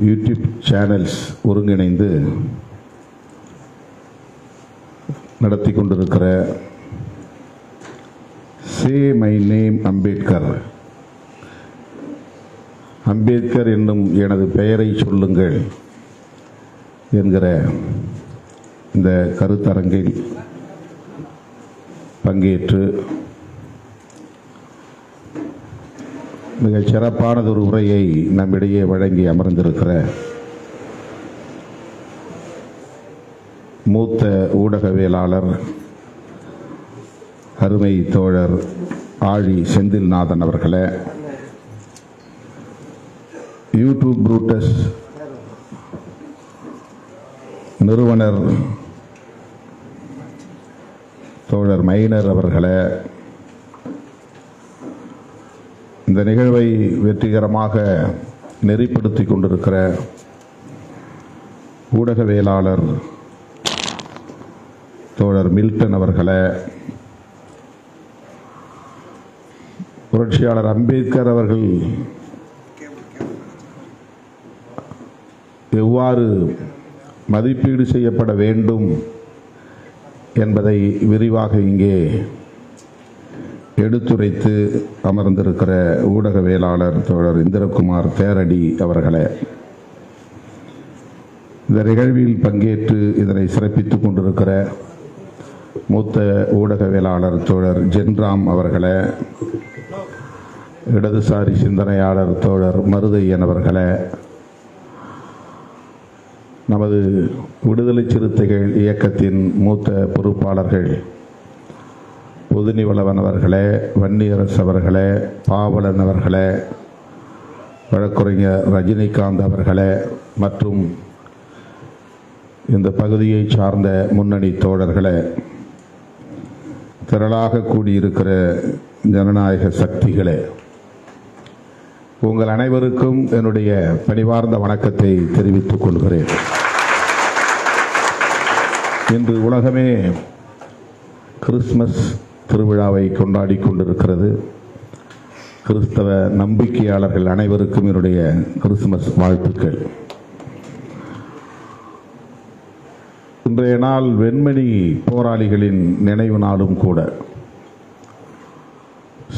YouTube channels ஒருங்கிணைந்து நடத்தி கொண்டிருக்கிற சே மை நேம் அம்பேத்கர், அம்பேத்கர் என்னும் எனது பெயரை சொல்லுங்கள் என்கிற இந்த கருத்தரங்கில் பங்கேற்று மிகச் சிறப்பானதொரு உரையை நம்மிடையே வழங்கி அமர்ந்திருக்கிற மூத்த ஊடகவியலாளர் அருமை தோழர் ஆழி செந்தில்நாதன் அவர்களே, யூடியூப் புரூட்டஸ் நிறுவனர் தோழர் மைனர் அவர்களே, இந்த நிகழ்வை வெற்றிகரமாக நெறிப்படுத்திக் கொண்டிருக்கிற ஊடகவியலாளர் தோழர் மில்டன் அவர்களே, புரட்சியாளர் அம்பேத்கர் அவர்கள் எவ்வாறு மதிப்பீடு செய்யப்பட வேண்டும் என்பதை விரிவாக இங்கே எடுத்துரைத்து அமர்ந்திருக்கிற ஊடகவியலாளர் தோழர் இந்திரகுமார் தேரடி அவர்களே, இந்த நிகழ்வில் பங்கேற்று இதனை சிறப்பித்துக் கொண்டிருக்கிற மூத்த ஊடகவியலாளர் தோழர் ஜென்ராம் அவர்களே, இடதுசாரி சிந்தனையாளர் தோழர் மருதையன் அவர்களே, நமது விடுதலை சிறுத்தைகள் இயக்கத்தின் மூத்த பொறுப்பாளர்கள் பொதுநிவளவன் அவர்களே, வன்னியரசு அவர்களே, பாவலன் அவர்களே, வழக்குரைஞர் ரஜினிகாந்த் அவர்களே மற்றும் இந்த பகுதியை சார்ந்த முன்னணி தோழர்களே, திரளாக கூடியிருக்கிற ஜனநாயக சக்திகளே, உங்கள் அனைவருக்கும் என்னுடைய பணிவார்ந்த வணக்கத்தை தெரிவித்துக் கொள்கிறேன். இன்று உலகமே கிறிஸ்துமஸ் திருவிழாவை கொண்டாடி கொண்டிருக்கிறது. கிறிஸ்தவ நம்பிக்கையாளர்கள் அனைவருக்கும் என்னுடைய கிறிஸ்துமஸ் வாழ்த்துக்கள். இன்றைய நாள் வெண்மணி போராளிகளின் நினைவு நாளும் கூட.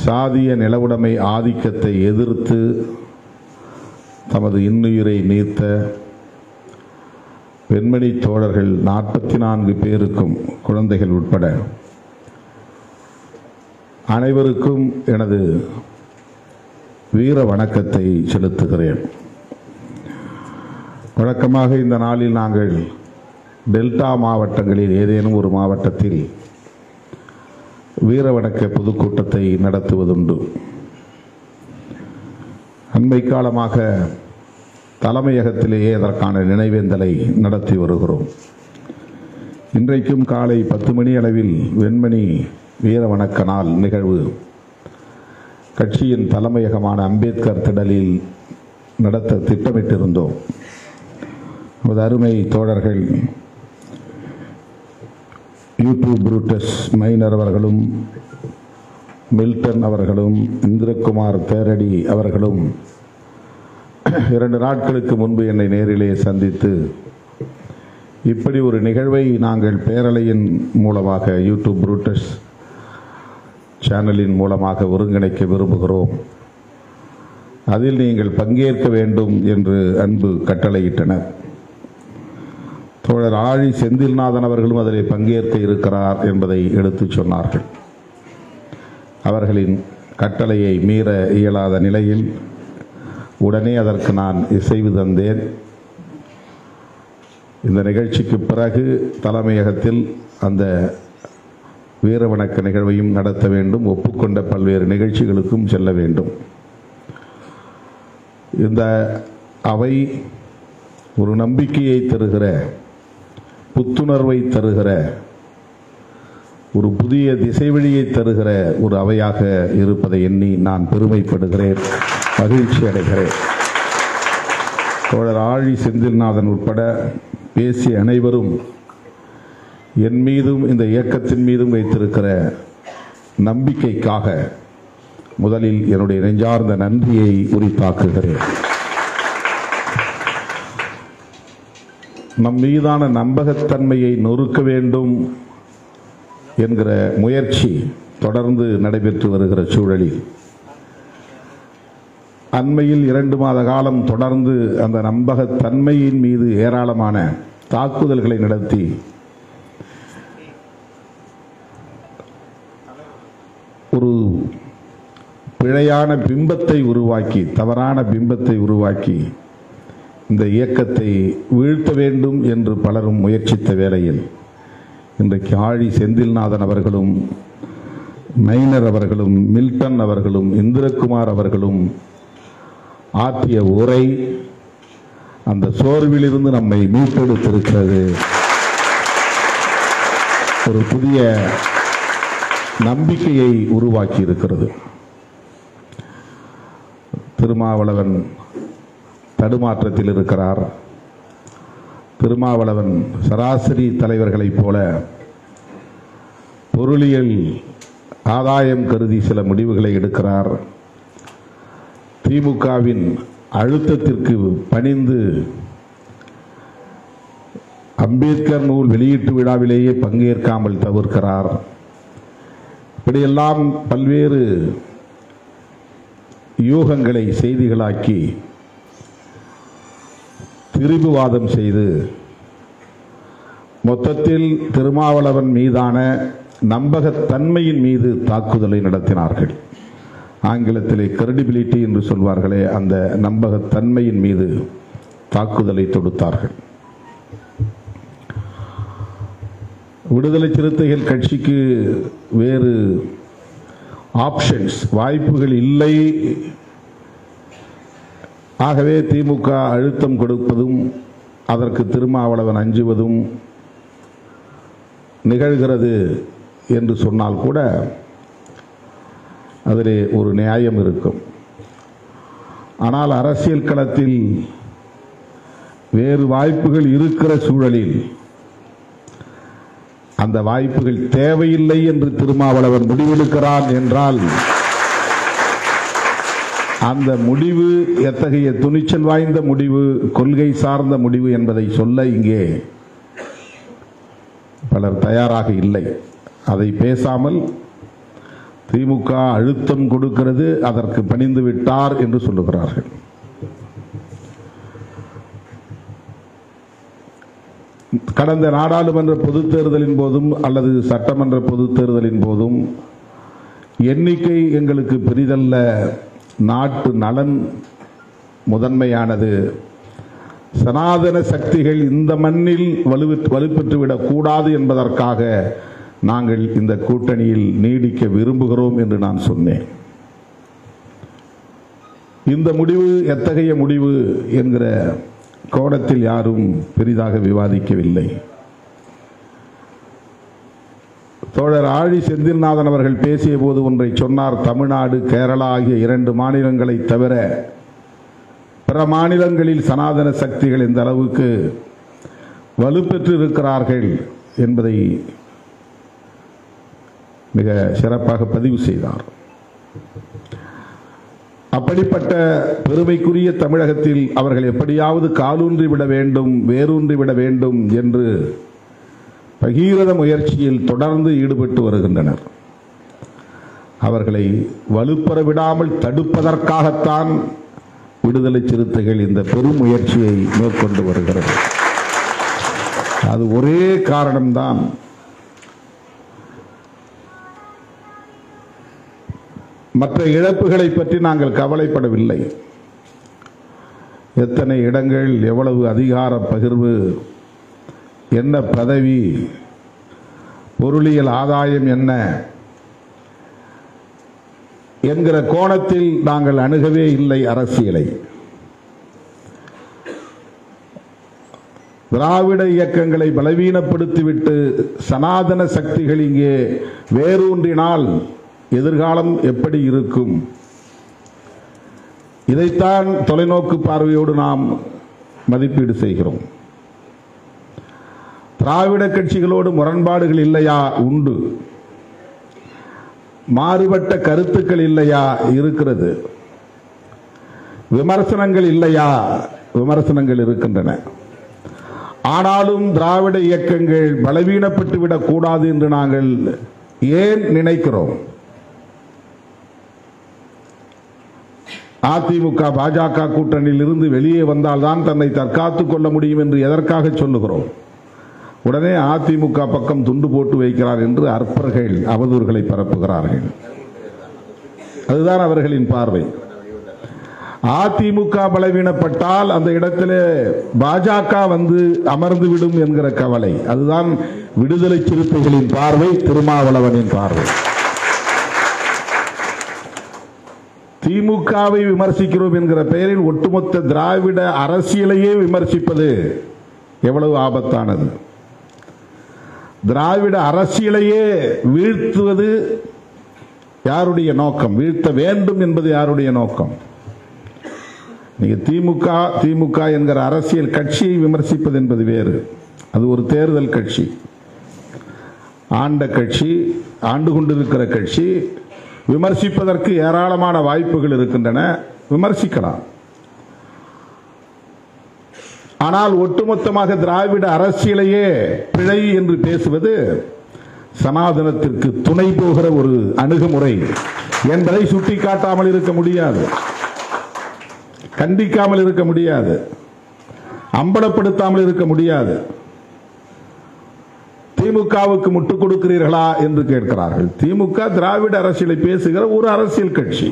சாதிய நிலவுடைமை ஆதிக்கத்தை எதிர்த்து தமது இன்னுயிரை நீத்த வெண்மணி தோழர்கள் 44 பேருக்கும், குழந்தைகள் உட்பட அனைவருக்கும் எனது வீர வணக்கத்தை செலுத்துகிறேன். வழக்கமாக இந்த நாளில் நாங்கள் டெல்டா மாவட்டங்களில் ஏதேனும் ஒரு மாவட்டத்தில் வீர வணக்க பொதுக்கூட்டத்தை நடத்துவதுண்டு. அண்மை காலமாக தலைமையகத்திலேயே அதற்கான நினைவேந்தலை நடத்தி வருகிறோம். இன்றைக்கும் காலை 10 மணி அளவில் வெண்மணி வீர வணக்க நாள் நிகழ்வு கட்சியின் தலைமையகமான அம்பேத்கர் திடலில் நடத்த திட்டமிட்டிருந்தோம். நமது அருமை தோழர்கள் யூடியூப் புரூட்டஸ் மைனர் அவர்களும், மில்டன் அவர்களும், இந்திரகுமார் தேரடி அவர்களும் 2 நாட்களுக்கு முன்பு என்னை நேரிலே சந்தித்து இப்படி ஒரு நிகழ்வை நாங்கள் பேரலையின் மூலமாக, யூடியூப் புரூட்டஸ் சேனலின் மூலமாக ஒருங்கிணைக்க விரும்புகிறோம், அதில் நீங்கள் பங்கேற்க வேண்டும் என்று அன்பு கட்டளையிட்டனர். தோழர் ஆழி செந்தில்நாதன் அவர்களும் அதில் பங்கேற்க இருக்கிறார் என்பதை எடுத்துச் சொன்னார்கள். அவர்களின் கட்டளையை மீற இயலாத நிலையில் உடனே அதற்கு நான் இசைவு தந்தேன். இந்த நிகழ்ச்சிக்கு பிறகு தலைமையகத்தில் அந்த வீர வணக்க நிகழ்வையும் நடத்த வேண்டும், ஒப்புக்கொண்ட பல்வேறு நிகழ்ச்சிகளுக்கும் செல்ல வேண்டும். இந்த அவை ஒரு நம்பிக்கையை தருகிற, புத்துணர்வை தருகிற, ஒரு புதிய திசை வழியை தருகிற ஒரு அவையாக இருப்பதை எண்ணி நான் பெருமைப்படுகிறேன், மகிழ்ச்சி அடைகிறேன். தோழர் ஆழி செந்தில்நாதன் உட்பட பேசிய அனைவரும் என் மீதும் இந்த இயக்கத்தின் மீதும் வைத்திருக்கிற நம்பிக்கைக்காக முதலில் என்னுடைய நெஞ்சார்ந்த நன்றியை உரித்தாக்குகிறேன். நம் மீதான நம்பகத்தன்மையை நொறுக்க வேண்டும் என்கிற முயற்சி தொடர்ந்து நடைபெற்று வருகிற சூழலில் அண்மையில் 2 மாத காலம் தொடர்ந்து அந்த நம்பகத்தன்மையின் மீது ஏராளமான தாக்குதல்களை நடத்தி ஒரு பிழையான பிம்பத்தை உருவாக்கி, தவறான பிம்பத்தை உருவாக்கி இந்த இயக்கத்தை வீழ்த்த வேண்டும் என்று பலரும் முயற்சித்த வேளையில் இன்றைக்கு ஆழி செந்தில்நாதன் அவர்களும், மைனர் அவர்களும், மில்டன் அவர்களும், இந்திரகுமார் அவர்களும் ஆற்றிய உரை அந்த சோர்விலிருந்து நம்மை மீட்டெடுத்திருக்கிறது. ஒரு புதிய நம்பிக்கையை உருவாக்கி இருக்கிறது. திருமாவளவன் தடுமாற்றத்தில் இருக்கிறார். திருமாவளவன் சராசரி தலைவர்களைப் போல பொருளியல் ஆதாயம் கருதி சில முடிவுகளை எடுக்கிறார். திமுகவின் அழுத்தத்திற்கு பணிந்து அம்பேத்கர் நூல் வெளியீட்டு விழாவிலேயே பங்கேற்காமல் தவிர்க்கிறார். இப்படியெல்லாம் பல்வேறு யூகங்களை செய்திகளாக்கி திரிபுவாதம் செய்து மொத்தத்தில் திருமாவளவன் மீதான நம்பகத்தன்மையின் மீது தாக்குதலை நடத்தினார்கள். ஆங்கிலத்திலே கிரெடிபிலிட்டி என்று சொல்வார்களே, அந்த நம்பகத்தன்மையின் மீது தாக்குதலை தொடுத்தார்கள். விடுதலை சிறுத்தைகள் கட்சிக்கு வேறு ஆப்ஷன்ஸ், வாய்ப்புகள் இல்லை. ஆகவே திமுக அழுத்தம் கொடுப்பதும் அதற்கு திருமாவளவன் அஞ்சுவதும் நிகழ்கிறது என்று சொன்னால் கூட அதிலே ஒரு நியாயம் இருக்கும். ஆனால் அரசியல் களத்தில் வேறு வாய்ப்புகள் இருக்கிற சூழலில் அந்த வாய்ப்புகள் தேவையில்லை என்று திருமாவளவன் முடிவெடுக்கிறான் என்றால் அந்த முடிவு எத்தகைய துணிச்சல் வாய்ந்த முடிவு, கொள்கை சார்ந்த முடிவு என்பதை சொல்ல இங்கே பலர் தயாராக இல்லை. அதை பேசாமல் திமுக அழுத்தம் கொடுக்கிறது, அதற்கு பணிந்து விட்டார் என்று சொல்லுகிறார்கள். கடந்த நாடாளுமன்ற பொதுத் தேர்தலின் போதும் அல்லது சட்டமன்ற பொதுத் தேர்தலின் போதும் எண்ணிக்கை எங்களுக்கு பெரிதல்ல, நாட்டு நலன் முதன்மையானது, சனாதன சக்திகள் இந்த மண்ணில் வலுப்பெற்றுவிடக் கூடாது என்பதற்காக நாங்கள் இந்த கூட்டணியில் நீடிக்க விரும்புகிறோம் என்று நான் சொன்னேன். இந்த முடிவு எத்தகைய முடிவு என்கிற கோணத்தில் யாரும் பெரிதாக விவாதிக்கவில்லை. தோழர் ஆழி செந்தில்நாதன் அவர்கள் பேசிய போது ஒன்றை சொன்னார். தமிழ்நாடு, கேரளா ஆகிய 2 மாநிலங்களை தவிர பிற மாநிலங்களில் சனாதன சக்திகள் இந்த அளவுக்கு வலுப்பெற்று இருக்கிறார்கள் என்பதை மிக சிறப்பாக பதிவு செய்தார். அப்படிப்பட்ட பெருமைக்குரிய தமிழகத்தில் அவர்கள் எப்படியாவது காலூன்றி விட வேண்டும், வேரூன்றி விட வேண்டும் என்று பகீரத முயற்சியில் தொடர்ந்து ஈடுபட்டு வருகின்றனர். அவர்களை வலுப்பெற விடாமல் தடுப்பதற்காகத்தான் விடுதலை சிறுத்தைகள் இந்த பெரும் முயற்சியை மேற்கொண்டு வருகிறது. அது ஒரே காரணம்தான். மற்ற இழப்புகளை பற்றி நாங்கள் கவலைப்படவில்லை. எத்தனை இடங்கள், எவ்வளவு அதிகார பகிர்வு, என்ன பதவி, பொருளியல் ஆதாயம் என்ன என்கிற கோணத்தில் நாங்கள் அணுகவே இல்லை அரசியலை. திராவிட இயக்கங்களை பலவீனப்படுத்திவிட்டு சனாதன சக்திகள் இங்கே வேரூன்றினால் எதிர்காலம் எப்படி இருக்கும், இதைத்தான் தொலைநோக்கு பார்வையோடு நாம் மதிப்பீடு செய்கிறோம். திராவிட கட்சிகளோடு முரண்பாடுகள் இல்லையா? உண்டு. மாறுபட்ட கருத்துக்கள் இல்லையா? இருக்கிறது. விமர்சனங்கள் இல்லையா? விமர்சனங்கள் இருக்கின்றன. ஆனாலும் திராவிட இயக்கங்கள் பலவீனப்பட்டு விடக்கூடாது என்று நாங்கள் ஏன் நினைக்கிறோம்? அதிமுக பாஜக கூட்டணியில் இருந்து வெளியே வந்தால்தான் தன்னை தற்காத்துக் கொள்ள முடியும் என்று எதற்காக சொல்லுகிறோம்? உடனே அதிமுக பக்கம் துண்டு போட்டு வைக்கிறார் என்று அற்பர்கள் அவதூறுகளை பரப்புகிறார்கள். அதுதான் அவர்களின் பார்வை. அதிமுக பலவீனப்பட்டால் அந்த இடத்திலே பாஜக வந்து அமர்ந்து விடும் என்கிற கவலை. அதுதான் விடுதலை சிறுத்தைகளின் பார்வை, திருமாவளவனின் பார்வை. திமுகவை விமர்சிக்கிறோம் என்கிற பெயரில் ஒட்டுமொத்த திராவிட அரசியலையே விமர்சிப்பது எவ்வளவு ஆபத்தானது! திராவிட அரசியலையே வீழ்த்துவது யாருடைய நோக்கம்? வீழ்த்த வேண்டும் என்பது யாருடைய நோக்கம்? நீங்க திமுக என்கிற அரசியல் கட்சியை விமர்சிப்பது என்பது வேறு. அது ஒரு தேர்தல் கட்சி, ஆண்ட கட்சி, ஆண்டு கொண்டிருக்கிற கட்சி. விமர்சிப்பதற்கு ஏராளமான வாய்ப்புகள் இருக்கின்றன, விமர்சிக்கலாம். ஆனால் ஒட்டுமொத்தமாக திராவிட அரசியலையே பிழை என்று பேசுவது சனாதனத்திற்கு துணை போகிற ஒரு அணுகுமுறை என்பதை சுட்டிக்காட்டாமல் இருக்க முடியாது, கண்டிக்காமல் இருக்க முடியாது, அம்பலப்படுத்தாமல் இருக்க முடியாது. திமுகவுக்கு முட்டுக் கொடுக்கிறீர்களா என்று கேட்கிறார்கள். திமுக திராவிட அரசியலை பேசுகிற ஒரு அரசியல் கட்சி.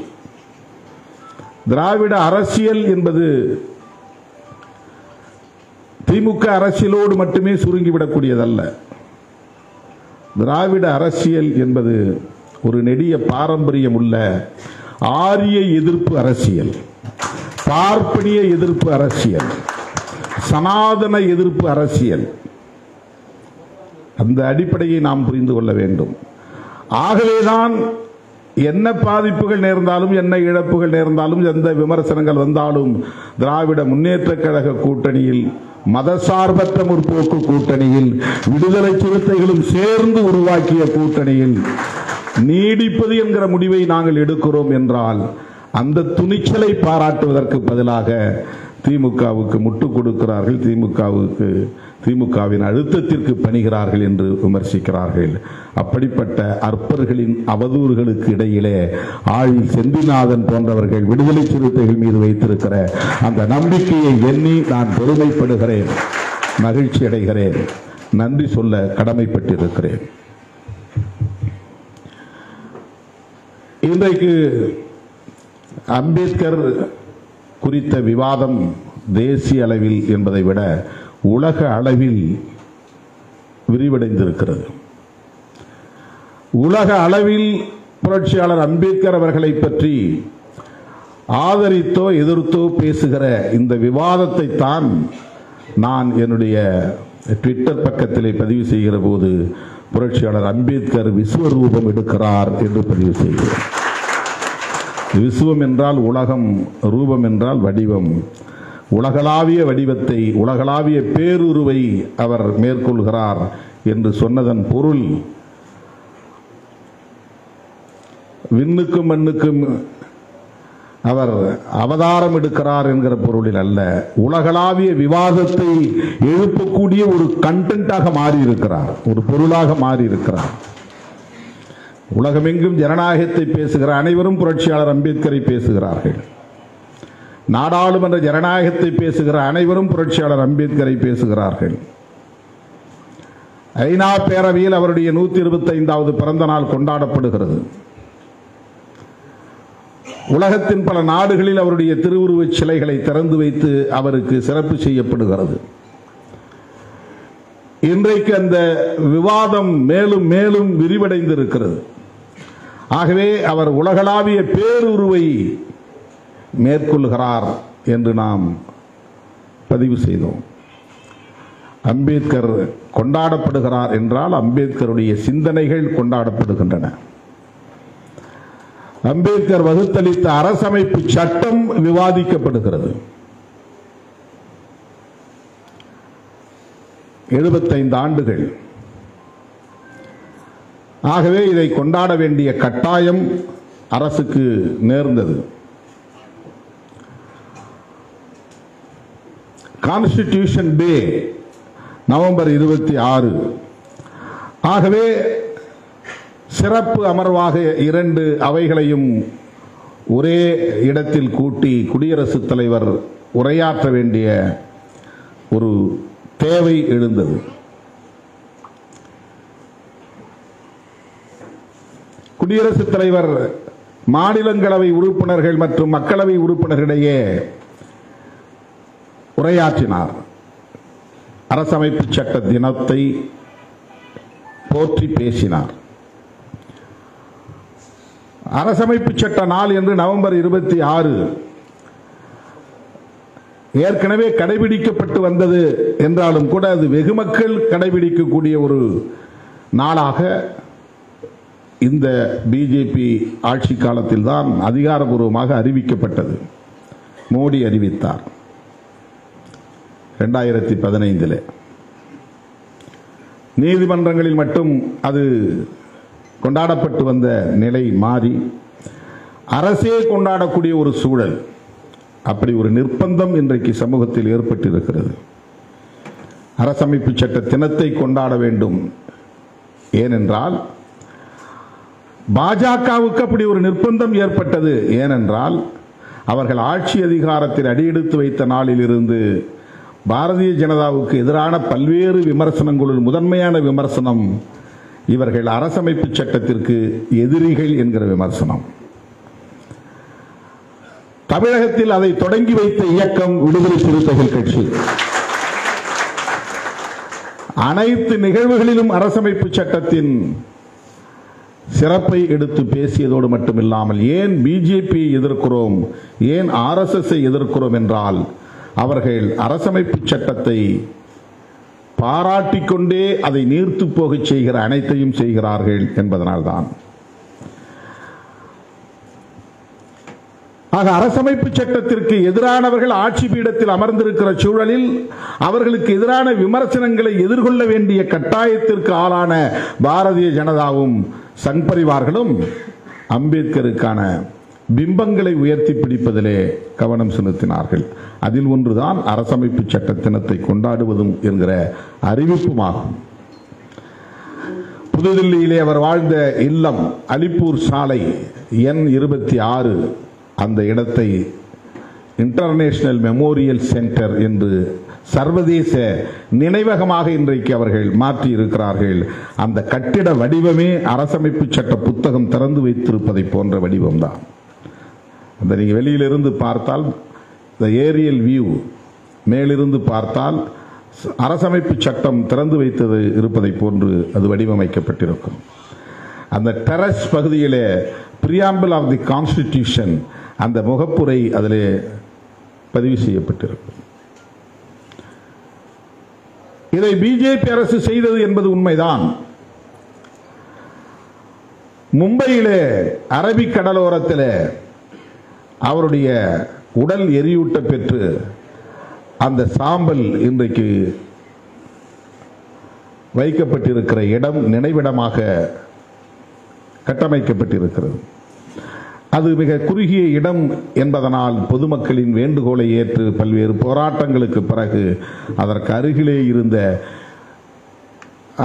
திராவிட அரசியல் என்பது திமுக அரசியலோடு மட்டுமே சுருங்கிவிடக்கூடியதல்ல. திராவிட அரசியல் என்பது ஒரு நெடிய பாரம்பரியம் உள்ள ஆரிய எதிர்ப்பு அரசியல், பார்ப்பனிய எதிர்ப்பு அரசியல், சனாதன எதிர்ப்பு அரசியல். அந்த அடிப்படையை நாம் புரிந்து கொள்ள வேண்டும். ஆகவேதான் என்ன பாதிப்புகள் நேர்ந்தாலும், என்ன இழப்புகள் நேர்ந்தாலும், எந்த விமர்சனங்கள் வந்தாலும் திராவிட முன்னேற்ற கழக கூட்டணியில், மதசார்பற்ற முற்போக்கு கூட்டணியில், விடுதலை சிறுத்தைகளும் சேர்ந்து உருவாக்கிய கூட்டணியில் நீடிப்பது என்கிற முடிவை நாங்கள் எடுக்கிறோம் என்றால் அந்த துணிச்சலை பாராட்டுவதற்கு பதிலாக திமுகவுக்கு முட்டுக் கொடுக்கிறார்கள், திமுகவின் அழுத்தத்திற்கு பணிகிறார்கள் என்று விமர்சிக்கிறார்கள். அப்படிப்பட்ட அற்பர்களின் அவதூறுகளுக்கு இடையிலே ஆழி செந்திநாதன் போன்றவர்கள் விடுதலை சிறுத்தைகள் மீது வைத்திருக்கிற அந்த நம்பிக்கையை எண்ணி நான் பெருமைப்படுகிறேன், மகிழ்ச்சி அடைகிறேன், நன்றி சொல்ல கடமைப்பட்டிருக்கிறேன். இன்றைக்கு அம்பேத்கர் குறித்த விவாதம் தேசிய அளவில் என்பதை விட உலக அளவில் விரிவடைந்திருக்கிறது. உலக அளவில் புரட்சியாளர் அம்பேத்கர் அவர்களை பற்றி ஆதரித்தோ எதிர்த்தோ பேசுகிற இந்த விவாதத்தை தான் நான் என்னுடைய ட்விட்டர் பக்கத்திலே பதிவு செய்கிற போது புரட்சியாளர் அம்பேத்கர் விஸ்வரூபம் எடுக்கிறார் என்று பதிவு செய்கிறேன். விஸ்வம் என்றால் உலகம், ரூபம் என்றால் வடிவம். உலகளாவிய வடிவத்தை, உலகளாவிய பேருருவை அவர் மேற்கொள்கிறார் என்று சொன்னதன் பொருள் விண்ணுக்கும் மண்ணுக்கும் அவர் அவதாரம் எடுக்கிறார் என்கிற பொருளில் அல்ல, உலகளாவிய விவாதத்தை எழுப்பக்கூடிய ஒரு கண்டென்ட்டாக மாறியிருக்கிறார், ஒரு பொருளாக மாறியிருக்கிறார். உலகமெங்கும் ஜனநாயகத்தை பேசுகிற அனைவரும் புரட்சியாளர் அம்பேத்கரை பேசுகிறார்கள். நாடாளுமன்ற ஜனநாயகத்தை பேசுகிற அனைவரும் புரட்சியாளர் அம்பேத்கரை பேசுகிறார்கள். ஐநா பேரவையில் அவருடைய 125வது பிறந்த நாள் கொண்டாடப்படுகிறது. உலகத்தின் பல நாடுகளில் அவருடைய திருவுருவச் சிலைகளை திறந்து வைத்து அவருக்கு சிறப்பு செய்யப்படுகிறது. இன்றைக்கு அந்த விவாதம் மேலும் மேலும் விரிவடைந்திருக்கிறது. ஆகவே அவர் உலகளாவிய பேருருவை மேற்கொள்கிறார் என்று நாம் பதிவு செய்தோம். அம்பேத்கர் கொண்டாடப்படுகிறார் என்றால் அம்பேத்கருடைய சிந்தனைகள் கொண்டாடப்படுகின்றன. அம்பேத்கர் வகுத்தளித்த அரசமைப்பு சட்டம் விவாதிக்கப்படுகிறது. 75 ஆண்டுகள். ஆகவே இதை கொண்டாட வேண்டிய கட்டாயம் அரசுக்கு நேர்ந்தது. கான்ஸ்டிடியூஷன் டே நவம்பர் 26. ஆகவே சிறப்பு அமர்வாக 2 அவைகளையும் ஒரே இடத்தில் கூட்டி குடியரசுத் தலைவர் உரையாற்ற வேண்டிய ஒரு தேவை எழுந்தது. குடியரசுத் தலைவர் மாநிலங்களவை உறுப்பினர்கள் மற்றும் மக்களவை உறுப்பினர்களிடையே உரையாற்றினார். அரசமைப்பு சட்ட தினத்தை போற்றி பேசினார். அரசமைப்பு சட்ட நாள் என்று நவம்பர் 26 ஏற்கனவே கடைபிடிக்கப்பட்டு வந்தது என்றாலும் கூட அது வெகு மக்கள் கடைபிடிக்கக்கூடிய ஒரு நாளாக இந்த பிஜேபி ஆட்சி காலத்தில் தான் அதிகாரப்பூர்வமாக அறிவிக்கப்பட்டது. மோடி அறிவித்தார் 2015. நீதிமன்றங்களில் மட்டும் அது கொண்டாடப்பட்டு வந்த நிலை மாறி அரசே கொண்டாடக்கூடிய ஒரு சூழல், அப்படி ஒரு நிர்பந்தம் இன்றைக்கு சமூகத்தில் ஏற்பட்டிருக்கிறது. அரசமைப்பு சட்ட தினத்தை கொண்டாட வேண்டும். ஏனென்றால் பாஜகவுக்கு அப்படி ஒரு நிர்பந்தம் ஏற்பட்டது. ஏனென்றால் அவர்கள் ஆட்சி அதிகாரத்தில் அடியெடுத்து வைத்த நாளில் இருந்து பாரதிய ஜனதாவுக்கு எதிரான பல்வேறு விமர்சனங்களுள் முதன்மையான விமர்சனம் இவர்கள் அரசமைப்பு சட்டத்திற்கு எதிரிகள் என்கிற விமர்சனம். தமிழகத்தில் அதை தொடங்கி வைத்த இயக்கம் விடுதலை சிறுத்தைகள் கட்சி. அனைத்து நிகழ்வுகளிலும் அரசமைப்பு சட்டத்தின் சிறப்பை எடுத்து பேசியதோடு மட்டுமில்லாமல் ஏன் பிஜேபியை எதிர்க்கிறோம், ஏன் ஆர்எஸ்எஸ் எதிர்க்கிறோம் என்றால் அவர்கள் அரசமைப்பு சட்டத்தை பாராட்டிக்கொண்டே அதை நீர்த்து போகச் செய்கிற அனைத்தையும் செய்கிறார்கள் என்பதனால்தான். ஆக அரசமைப்பு சட்டத்திற்கு எதிரானவர்கள் ஆட்சி பீடத்தில் அமர்ந்திருக்கிற சூழலில் அவர்களுக்கு எதிரான விமர்சனங்களை எதிர்கொள்ள வேண்டிய கட்டாயத்திற்கு ஆளான பாரதிய ஜனதாவும் சங் பரிவார்களும் அம்பேத்கருக்கான பிம்பங்களை உயர்த்தி பிடிப்பதிலே கவனம் செலுத்தினார்கள். அதில் ஒன்றுதான் அரசமைப்பு சட்ட தினத்தை கொண்டாடுவதும் என்கிற அறிவிப்புமாகும். புதுதில்லியிலே அவர் வாழ்ந்த இல்லம் அலிப்பூர் சாலை எண் 26, அந்த இடத்தை இன்டர்நேஷனல் மெமோரியல் சென்டர் என்று சர்வதேச நினைவகமாக இன்றைக்கு அவர்கள் மாற்றி இருக்கிறார்கள். அந்த கட்டிட வடிவமே அரசமைப்பு சட்ட புத்தகம் திறந்து வைத்திருப்பதை போன்ற வடிவம்தான். அந்த நீங்க வெளியிலிருந்து பார்த்தால் ஏரியல் வியூ, மேலிருந்து பார்த்தால் அரசமைப்பு சட்டம் திறந்து வைத்தது இருப்பதை போன்று அது வடிவமைக்கப்பட்டிருக்கும். அந்த டெரஸ் பகுதியிலே பிரியாம்பிள் ஆஃப் தி கான்ஸ்டிடியூஷன் அந்த முகப்புரை அதிலே பதிவு செய்யப்பட்டிருக்கும். இதை பிஜேபி அரசு செய்தது என்பது உண்மைதான். மும்பையிலே அரபிக் கடலோரத்தில் அவருடைய உடல் எரியூட்ட பெற்று அந்த சாம்பல் இன்றைக்கு வைக்கப்பட்டிருக்கிற இடம் நினைவிடமாக கட்டமைக்கப்பட்டிருக்கிறது. அது மிக குறுகிய இடம் என்பதனால் பொதுமக்களின் வேண்டுகோளை ஏற்று பல்வேறு போராட்டங்களுக்கு பிறகு அதற்கு அருகிலே இருந்த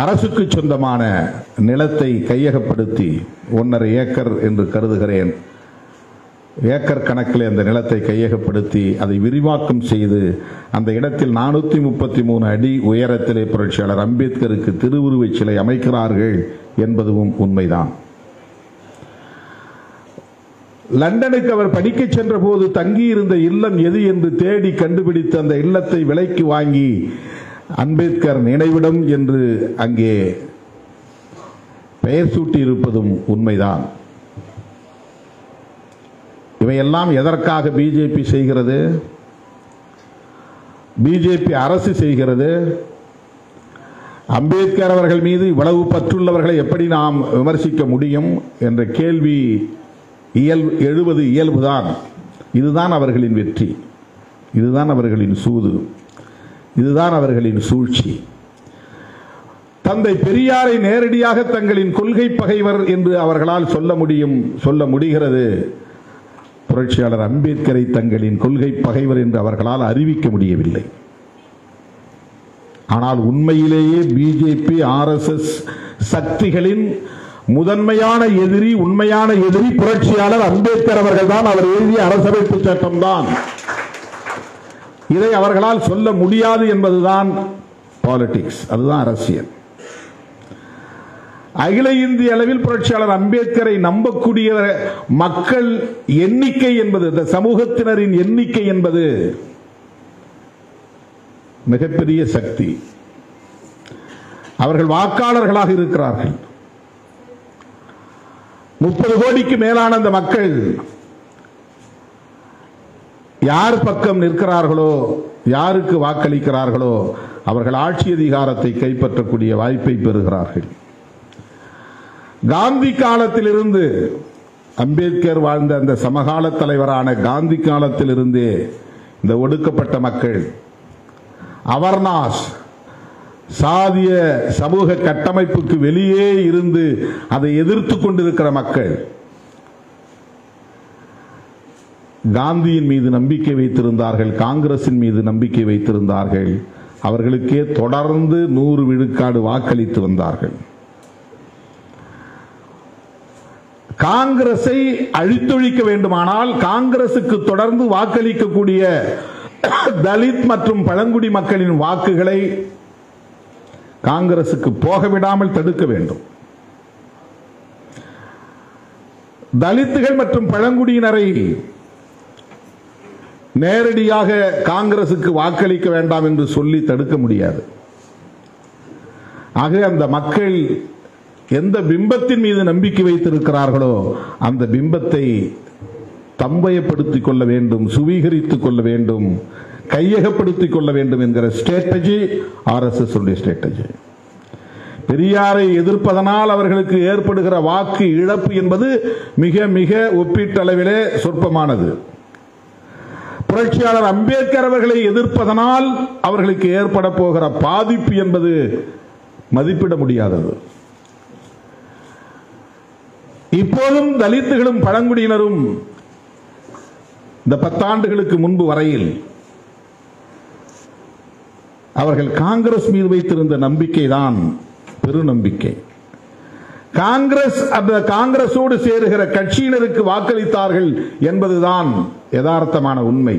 அரசுக்கு சொந்தமான நிலத்தை கையகப்படுத்தி 1.5 ஏக்கர் என்று கருதுகிறேன், ஏக்கர் கணக்கில் அந்த நிலத்தை கையகப்படுத்தி அதை விரிவாக்கம் செய்து அந்த இடத்தில் 433 அடி உயரத்திலே புரட்சியாளர் அம்பேத்கருக்கு திருவுருவச் சிலை அமைக்கிறார்கள் என்பதும் உண்மைதான். லண்டனுக்கு அவர் படிக்க சென்ற போது தங்கியிருந்த இல்லம் எது என்று தேடி கண்டுபிடித்து அந்த இல்லத்தை விலைக்கு வாங்கி அம்பேத்கர் நினைவிடம் என்று அங்கே பெயர் சூட்டி இருப்பதும் உண்மைதான். இவையெல்லாம் எதற்காக பிஜேபி செய்கிறது? பிஜேபி அரசு செய்கிறது. அம்பேத்கர் அவர்கள் மீது இவ்வளவு பற்றுள்ளவர்களை எப்படி நாம் விமர்சிக்க முடியும் என்ற கேள்வி எழுவது இயல்புதான். இதுதான் அவர்களின் வெற்றி, இதுதான் அவர்களின் சூது, இதுதான் அவர்களின் சூழ்ச்சி. தந்தை பெரியாரை நேரடியாக தங்களின் கொள்கை பகைவர் என்று அவர்களால் சொல்ல முடிகிறது. புரட்சியாளர் அம்பேத்கரை தங்களின் கொள்கை பகைவர் என்று அவர்களால் அறிவிக்க முடியவில்லை. ஆனால் உண்மையிலேயே பிஜேபி ஆர்எஸ்எஸ் சக்திகளின் முதன்மையான எதிரி, உண்மையான எதிரி புரட்சியாளர் அம்பேத்கர் அவர்கள் தான். அவர் எழுதிய அரசமைப்பு சட்டம் தான். இதை அவர்களால் சொல்ல முடியாது என்பதுதான் பாலிடிக்ஸ், அதுதான் அரசியல். அகில இந்திய அளவில் புரட்சியாளர் அம்பேத்கரை நம்பக்கூடிய மக்கள் எண்ணிக்கை என்பது, இந்த சமூகத்தினரின் எண்ணிக்கை என்பது மிகப்பெரிய சக்தி. அவர்கள் வாக்காளர்களாக இருக்கிறார்கள். 30 கோடிக்கு மேலான அந்த மக்கள் யார் பக்கம் நிற்கிறார்களோ, யாருக்கு வாக்களிக்கிறார்களோ அவர்கள் ஆட்சி அதிகாரத்தை கைப்பற்றக்கூடிய வாய்ப்பை பெறுகிறார்கள். காந்தி காலத்திலிருந்து, அம்பேத்கர் வாழ்ந்த அந்த சமகால தலைவரான காந்தி காலத்திலிருந்தே இந்த ஒடுக்கப்பட்ட மக்கள், அவர்னாஸ், சாதிய சமூக கட்டமைப்புக்கு வெளியே இருந்து அதை எதிர்த்து கொண்டிருக்கிற மக்கள் காந்தியின் மீது நம்பிக்கை வைத்திருந்தார்கள், காங்கிரசின் மீது நம்பிக்கை வைத்திருந்தார்கள். அவர்களுக்கே தொடர்ந்து 100 விழுக்காடு வாக்களித்து வந்தார்கள். காங்கிரஸை அழித்தொழிக்க வேண்டுமானால் காங்கிரசுக்கு தொடர்ந்து வாக்களிக்கக்கூடிய தலித் மற்றும் பழங்குடி மக்களின் வாக்குகளை காங்கிரசுக்கு போக விடாமல் தடுக்க வேண்டும். தலித்துகள் மற்றும் பழங்குடியினரை நேரடியாக காங்கிரசுக்கு வாக்களிக்க வேண்டாம் என்று சொல்லி தடுக்க முடியாது. ஆக அந்த மக்கள் எந்த பிம்பத்தின் மீது நம்பிக்கை வைத்திருக்கிறார்களோ அந்த பிம்பத்தை தம்பயப்படுத்திக் கொள்ள வேண்டும், சுவீகரித்துக் கொள்ள வேண்டும், கையகப்படுத்திக் கொள்ள வேண்டும் என்கிற ஸ்ட்ராட்டஜி ஆர்எஸ்எஸ் ஸ்ட்ராட்டஜி. பெரியாரை எதிர்ப்பதனால் அவர்களுக்கு ஏற்படுகிற வாக்கு இழப்பு என்பது மிக மிக ஒப்பீட்டளவிலே சொற்பமானது. புரட்சியாளர் அம்பேத்கர் அவர்களை எதிர்ப்பதனால் அவர்களுக்கு ஏற்பட போகிற பாதிப்பு என்பது மதிப்பிட முடியாதது. இப்போதும் தலித்துகளும் பழங்குடியினரும் இந்த 10 ஆண்டுகளுக்கு முன்பு வரையில் அவர்கள் காங்கிரஸ் மீது வைத்திருந்த நம்பிக்கை தான் பெருநம்பிக்கை. காங்கிரஸோடு சேருகிற கட்சியினருக்கு வாக்களித்தார்கள் என்பதுதான் யதார்த்தமான உண்மை.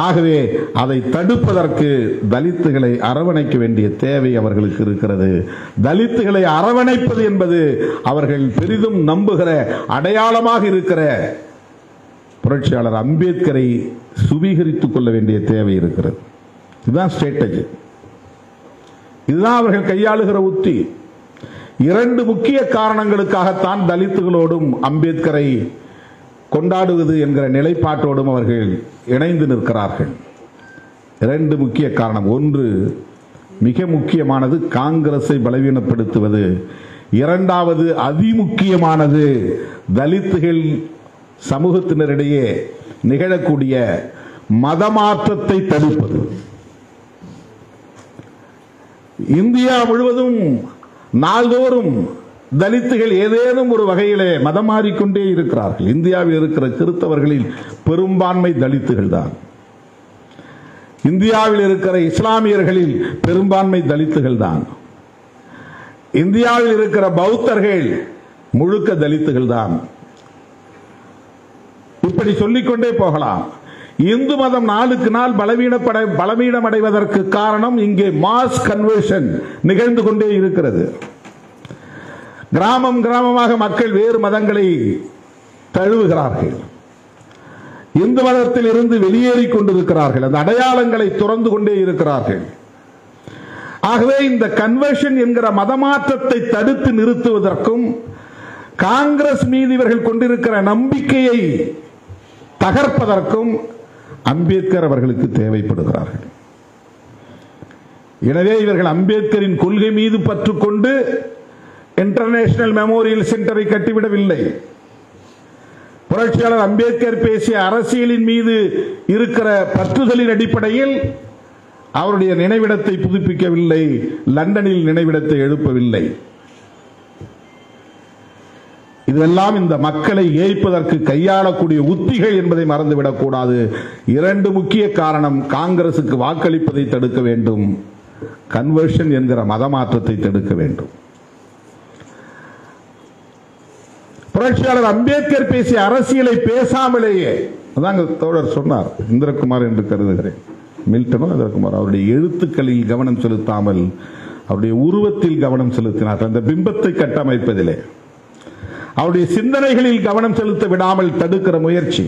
ஆகவே அதை தடுப்பதற்கு தலித்துகளை அரவணைக்க வேண்டிய தேவை அவர்களுக்கு இருக்கிறது. தலித்துகளை அரவணைப்பது என்பது அவர்கள் பெரிதும் நம்புகிற அடையாளமாக இருக்கிற புரட்சியாளர் அம்பேத்கரை சுவீகரித்துக் கொள்ள வேண்டிய தேவை இருக்கிறது. இதுதான் ஸ்ட்ராட்டஜி, இதுதான் அவர்கள் கையாளுகிற உத்தி. 2 முக்கிய காரணங்களுக்காகத்தான் தலித்துகளோடும் அம்பேத்கரை கொண்டாடுவது என்கிற நிலைப்பாட்டோடும் அவர்கள் இணைந்து நிற்கிறார்கள். 2 முக்கிய காரணம். ஒன்று, மிக முக்கியமானது காங்கிரஸை பலவீனப்படுத்துவது. 2வது அதிமுக்கியமானது தலித்துகள் சமூகத்தினரிடையே நிகழக்கூடிய மதமாற்றத்தை தடுப்பது. இந்தியா முழுவதும் நாள்தோறும் தலித்துகள் ஏதேனும் ஒரு வகையிலே மதம் மாறிக்கொண்டே இருக்கிறார்கள். இந்தியாவில் இருக்கிற கிறிஸ்தவர்களில் பெரும்பான்மை தலித்துகள் தான். இந்தியாவில் இருக்கிற இஸ்லாமியர்களில் பெரும்பான்மை தலித்துகள் தான். இந்தியாவில் இருக்கிற பௌத்தர்கள் முழுக்க தலித்துகள் தான். இப்படி சொல்லிக்கொண்டே போகலாம். இந்து மதம் நாளுக்கு நாள் பலவீனமடைவதற்கு காரணம் இங்கே மாஸ் கன்வர்ஷன் நிகழ்ந்து கொண்டே இருக்கிறது. கிராமம் கிராமமாக மக்கள் வேறு மதங்களை தழுவுகிறார்கள். இந்து மதத்தில் இருந்து வெளியேறிக் கொண்டிருக்கிறார்கள். அந்த அடையாளங்களை துறந்து கொண்டே இருக்கிறார்கள். ஆகவே இந்த கன்வர்ஷன் என்கிற மதமாற்றத்தை தடுத்து நிறுத்துவதற்கும் காங்கிரஸ் மீது இவர்கள் கொண்டிருக்கிற நம்பிக்கையை தகர்ப்பதற்கும் அம்பேத்கர் அவர்களுக்கு தேவைப்படுகிறார்கள். எனவே இவர்கள் அம்பேத்கரின் கொள்கை மீது பற்றுக்கொண்டு இன்டர்நேஷனல் மெமோரியல் சென்டரை கட்டிவிடவில்லை. புரட்சியாளர் அம்பேத்கர் பேசிய அரசியலின் மீது இருக்கிற பற்றுதலின் அடிப்படையில் அவருடைய நினைவிடத்தை புதுப்பிக்கவில்லை, லண்டனில் நினைவிடத்தை எழுப்பவில்லை. இதெல்லாம் இந்த மக்களை ஏய்ப்பதற்கு கையாளக்கூடிய உத்திகள் என்பதை மறந்துவிடக் கூடாது. 2 முக்கிய காரணம், காங்கிரசுக்கு வாக்களிப்பதை தடுக்க வேண்டும். கன்வர்ஷன் என்கிற மத மாற்றத்தை தடுக்க வேண்டும். புரட்சியாளர் அம்பேத்கர் பேசிய அரசியலை பேசாமலேயே, அதாங்க தோழர் சொன்னார், இந்திரகுமார் என்று கருதுகிறேன், மில்டனோ இந்திரகுமார், அவருடைய எழுத்துக்களில் கவனம் செலுத்தாமல் அவருடைய உருவத்தில் கவனம் செலுத்தினார். அந்த பிம்பத்தை கட்டமைப்பதிலே அவருடைய சிந்தனைகளில் கவனம் செலுத்த விடாமல் தடுக்கிற முயற்சி.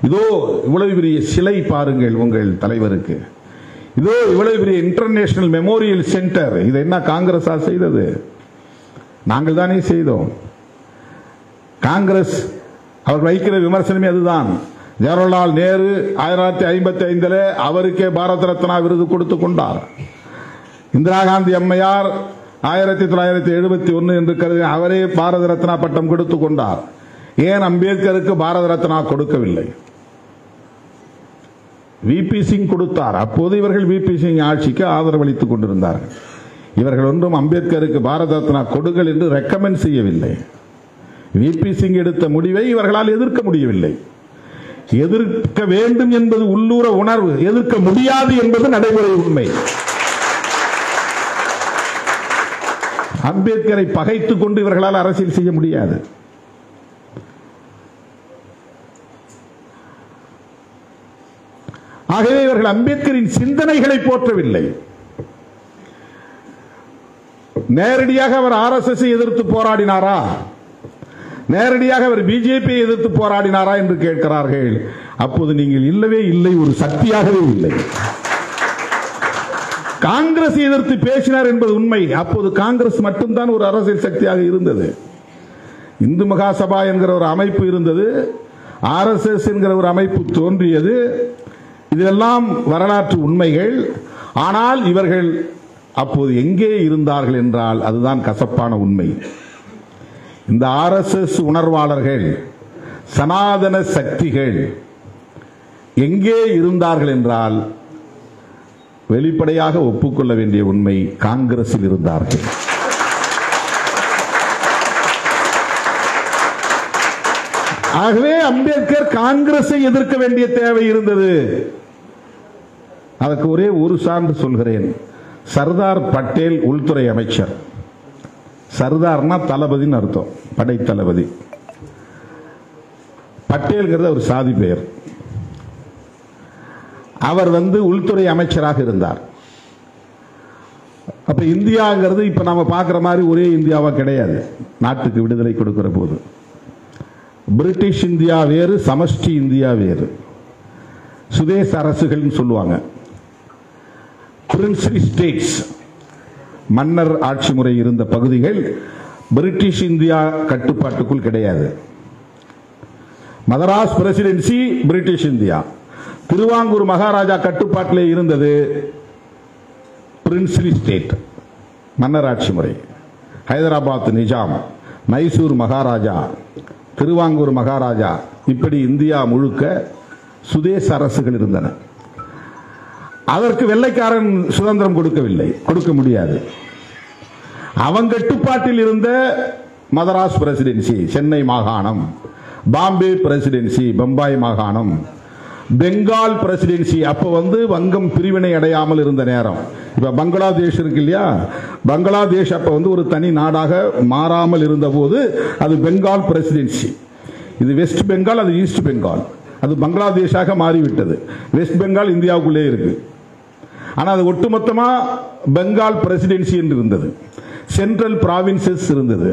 இதோ இவ்வளவு பெரிய சிலை பாருங்கள் உங்கள் தலைவருக்கு, இதோ இவ்வளவு பெரிய இன்டர்நேஷனல் மெமோரியல் சென்டர், இது என்ன காங்கிரஸா செய்தது? நாங்கள் தானே செய்தோம். காங்கிரஸ் அவர் வைக்கிற விமர்சனமே அதுதான். ஜவஹர்லால் நேரு 1955 அவருக்கே பாரத ரத்னா விருது கொடுத்துக் கொண்டார். இந்திரா காந்தி அம்மையார் 1971 என்று கருதி அவரே பாரத ரத்னா பட்டம் கொடுத்துக் கொண்டார். ஏன் அம்பேத்கருக்கு பாரத ரத்னா கொடுக்கவில்லை? விபி சிங் கொடுத்தார். அப்போது இவர்கள் விபி சிங் ஆட்சிக்கு ஆதரவளித்துக் கொண்டிருந்தார்கள். இவர்கள் ஒன்றும் அம்பேத்கருக்கு பாரத ரத்னா கொடுங்கள் என்று ரெக்கமெண்ட் செய்யவில்லை. விபி சிங் எடுத்த முடிவை இவர்களால் எதிர்க்க முடியவில்லை. எதிர்க்க வேண்டும் என்பது உள்ளூர உணர்வு, எதிர்க்க முடியாது என்பது நடைமுறை உண்மை. அம்பேத்கரை பகைத்துக் கொண்டு இவர்களால் அரசியல் செய்ய முடியாது. ஆகவே இவர்கள் அம்பேத்கரின் சிந்தனைகளை போற்றவில்லை. நேரடியாக அவர் RSS எதிர்த்து போராடினாரா, நேரடியாக அவர் பிஜேபியை எதிர்த்து போராடினாரா என்று கேட்கிறார்கள். அப்போது நீங்கள் இல்லவே இல்லை, ஒரு சக்தியாகவே இல்லை. காங்கிரஸ் எதிர்த்து பேசினார் என்பது உண்மை. அப்போது காங்கிரஸ் மட்டும்தான் ஒரு அரசியல் சக்தியாக இருந்தது. இந்து மகாசபா என்கிற ஒரு அமைப்பு இருந்தது, RSS என்கிற ஒரு அமைப்பு தோன்றியது. இதெல்லாம் வரலாற்று உண்மைகள். ஆனால் இவர்கள் அப்போது எங்கே இருந்தார்கள் என்றால் அதுதான் கசப்பான உண்மை. இந்த RSS உணர்வாளர்கள், சனாதன சக்திகள் எங்கே இருந்தார்கள் என்றால் வெளிப்படையாக ஒப்புக்கொள்ள வேண்டிய உண்மை, காங்கிரஸில் இருந்தார்கள். ஆகவே அம்பேத்கர் காங்கிரஸை எதிர்க்க வேண்டிய தேவை இருந்தது. அதற்கு ஒரே ஒரு சான்று சொல்கிறேன். சர்தார் பட்டேல் உள்துறை அமைச்சர். சர்தார்னா தளபதின்னு அர்த்தம், படை தளபதி. பட்டேல்ங்கிறது ஒரு சாதி பெயர். அவர் உள்துறை அமைச்சராக இருந்தார். அப்ப இந்தியாங்கிறது இப்ப நாம பார்க்கிற மாதிரி ஒரே இந்தியாவா கிடையாது. நாட்டுக்கு விடுதலை கொடுக்கிற போது பிரிட்டிஷ் இந்தியா வேறு, சமஷ்டி இந்தியா வேறு. சுதேச அரசுகள் சொல்லுவாங்க. பிரின்ஸ்லி ஸ்டேட்ஸ், மன்னர் ஆட்சி முறை இருந்த பகுதிகள் பிரிட்டிஷ் இந்தியா கட்டுப்பாட்டுக்குள் கிடையாது. Madras presidency British India, Travancore maharaja கட்டுப்பாட்டிலே இருந்தது பிரின்ஸ்லி ஸ்டேட், மன்னர் ஆட்சி முறை. ஹைதராபாத் நிஜாம், மைசூர் மகாராஜா, திருவாங்கூர் மகாராஜா, இப்படி இந்தியா முழுக்க சுதேச அரசுகள் இருந்தன. அதற்கு வெள்ளைக்காரன் சுதந்திரம் கொடுக்கவில்லை, கொடுக்க முடியாது. அவன் கட்டுப்பாட்டில் இருந்த மதராஸ் பிரசிடென்சி, சென்னை மாகாணம், பாம்பே பிரசிடென்சி, பம்பாய் மாகாணம், பெங்கால் பிரசிடென்சி, அப்ப வங்கம் பிரிவினை அடையாமல் இருந்த நேரம். இப்ப பங்களாதேஷ் இருக்கு இல்லையா, பங்களாதேஷ் அப்ப ஒரு தனி நாடாக மாறாமல் இருந்த போது அது பெங்கால் பிரசிடென்சி. இது வெஸ்ட் பெங்கால், அது ஈஸ்ட் பெங்கால். அது பங்களாதேஷாக மாறிவிட்டது. வெஸ்ட் பெங்கால் இந்தியாவுக்குள்ளே இருக்கு. ஆனா அது ஒட்டுமொத்தமா பெங்கால் பிரசிடென்சி என்று இருந்தது. சென்ட்ரல் பிராவின்சஸ் இருந்தது.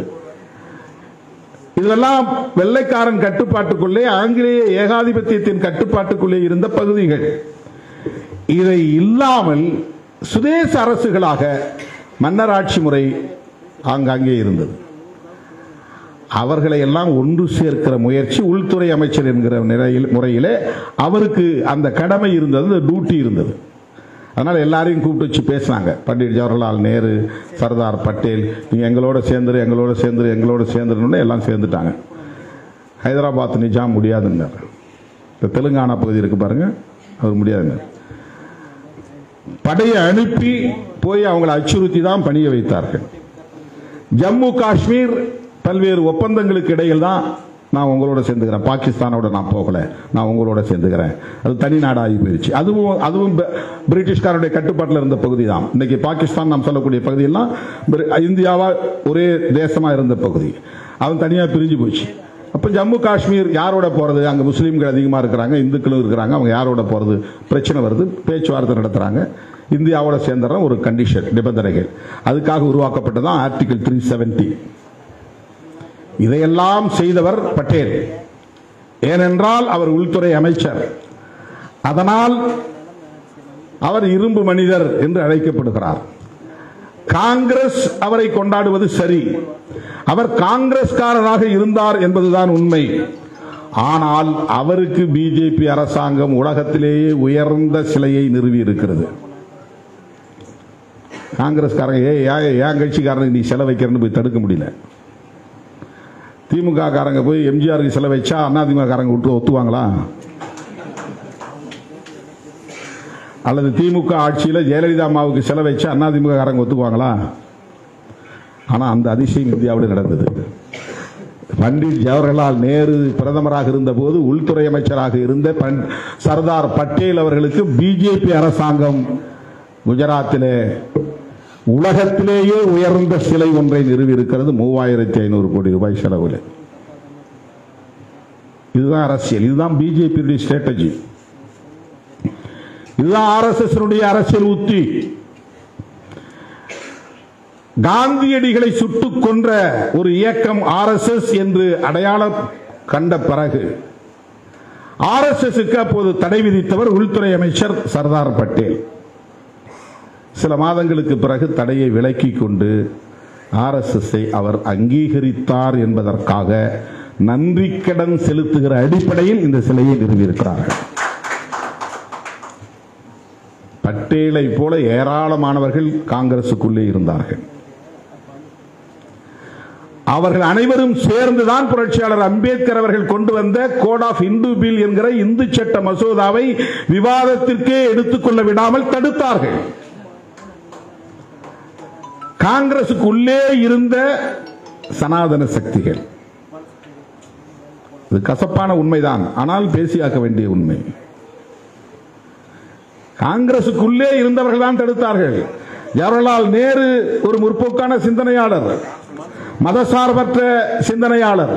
இதெல்லாம் வெள்ளைக்காரன் கட்டுப்பாட்டுக்குள்ளே, ஆங்கிலேய ஏகாதிபத்தியத்தின் கட்டுப்பாட்டுக்குள்ளே இருந்த பகுதிகள். இதை இல்லாமல் சுதேச அரசுகளாக மன்னர் ஆட்சி முறை ஆங்காங்கே இருந்தது. அவர்களை எல்லாம் ஒன்று சேர்க்கிற முயற்சி உள்துறை அமைச்சர் என்கிற முறையிலே அவருக்கு அந்த கடமை இருந்தது, டியூட்டி இருந்தது. அதனால எல்லாரையும் கூப்பிட்டு வச்சு பேசினாங்க. பண்டிட் ஜவஹர்லால் நேரு, சர்தார் பட்டேல், நீங்க எங்களோட சேர்ந்துரு, எங்களோட சேர்ந்துரு, எங்களோட சேர்ந்துருன்னு எல்லாம் சேர்ந்துட்டாங்க. ஹைதராபாத் நிஜாம் முடியாதுன்னார். இந்த தெலுங்கானா பகுதி இருக்கு பாருங்க, அவர் முடியாதுன்னார். படையை அனுப்பி போய் அவங்களை அச்சுறுத்தி தான் பணிய வைத்தார்கள். ஜம்மு காஷ்மீர் பல்வேறு ஒப்பந்தங்களுக்கு இடையில் தான் நான் உங்களோட சேர்ந்துக்கிறேன், பாகிஸ்தானோட நான் போகல, நான் உங்களோட சேர்ந்துக்கிறேன். அது தனி நாடாகி போயிடுச்சு. அதுவும் பிரிட்டிஷ்காரனுடைய கட்டுப்பாட்டில் இருந்த பகுதி தான். இன்னைக்கு பாகிஸ்தான் நாம் சொல்லக்கூடிய பகுதியெல்லாம் இந்தியாவா ஒரே தேசமா இருந்த பகுதி. அவன் தனியா பிரிஞ்சு போச்சு. அப்ப ஜம்மு காஷ்மீர் யாரோட போறது? அங்க முஸ்லீம்கள் அதிகமா இருக்கிறாங்க, இந்துக்களும் இருக்கிறாங்க. அவங்க யாரோட போறது? பிரச்சனை வருது, பேச்சுவார்த்தை நடத்துறாங்க. இந்தியாவோட சேர்ந்துற ஒரு கண்டிஷன், நிபந்தனைகள். அதுக்காக உருவாக்கப்பட்டதான் ஆர்டிகல் 370. இதையெல்லாம் செய்தவர் பட்டேல். ஏனென்றால் அவர் உள்துறை அமைச்சர். அதனால் அவர் இரும்பு மனிதர் என்று அழைக்கப்படுகிறார். காங்கிரஸ் அவரை கொண்டாடுவது சரி, அவர் காங்கிரஸ்காரராக இருந்தார் என்பதுதான் உண்மை. ஆனால் அவருக்கு பிஜேபி அரசாங்கம் உலகத்திலேயே உயர்ந்த சிலையை நிறுவி இருக்கிறது. காங்கிரஸ்காரங்க ஏன் கட்சிக்காரனுக்கு நீ செலவு வைக்கிறன்னு போய் தடுக்க முடியல. திமுக காரங்க போய் எம்ஜிஆருக்கு செலவு வச்சா அதிமுக காரங்க விட்டு ஒத்துவாங்களா? அல்லது திமுக ஆட்சியில் ஜெயலலிதா அம்மாவுக்கு செலவு வச்சா அதிமுக காரங்க ஒத்துக்குவாங்களா? ஆனா அந்த அதிசயம் இந்தியாவில் நடந்தது. பண்டிட் ஜவஹர்லால் நேரு பிரதமராக இருந்த போது உள்துறை அமைச்சராக இருந்த சர்தார் பட்டேல் அவர்களுக்கு பிஜேபி அரசாங்கம் குஜராத்திலே உலகத்திலேயே உயர்ந்த சிலை ஒன்றை நிறுவி இருக்கிறது. 3500 கோடி ரூபாய் செலவில். இதுதான் அரசியல், இதுதான் பிஜேபி ஸ்ட்ராட்டஜி, இதுதான் RSS அரசியல் உத்தி. காந்தியடிகளை சுட்டுக் கொன்ற ஒரு இயக்கம் RSS என்று அடையாளம் கண்ட பிறகு RSSக்கு அப்போது தடை விதித்தவர் உள்துறை அமைச்சர் சர்தார் பட்டேல். சில மாதங்களுக்கு பிறகு தடையை விலக்கிக் கொண்டு RSSஐ அவர் அங்கீகரித்தார் என்பதற்காக நன்றி கடன் செலுத்துகிற அடிப்படையில் இந்த சிலையை நிறுவியிருக்கிறார்கள். பட்டேலை போல ஏராளமானவர்கள் காங்கிரசுக்குள்ளே இருந்தார்கள். அவர்கள் அனைவரும் சேர்ந்துதான் புரட்சியாளர் அம்பேத்கர் அவர்கள் கொண்டு வந்த கோட் ஆஃப் இந்து பில் என்கிற இந்து சட்ட மசோதாவை விவாதத்திற்கே எடுத்துக்கொள்ள விடாமல் தடுத்தார்கள். காங்கிரசுக்குள்ளே இருந்த சனாதன சக்திகள். இது கசப்பான உண்மைதான், ஆனால் பேசியாக்க வேண்டிய உண்மை. காங்கிரசுக்குள்ளே இருந்தவர்கள் தான் தடுத்தார்கள். ஜவஹர்லால் நேரு ஒரு முற்போக்கான சிந்தனையாளர், மதசார்பற்ற சிந்தனையாளர்.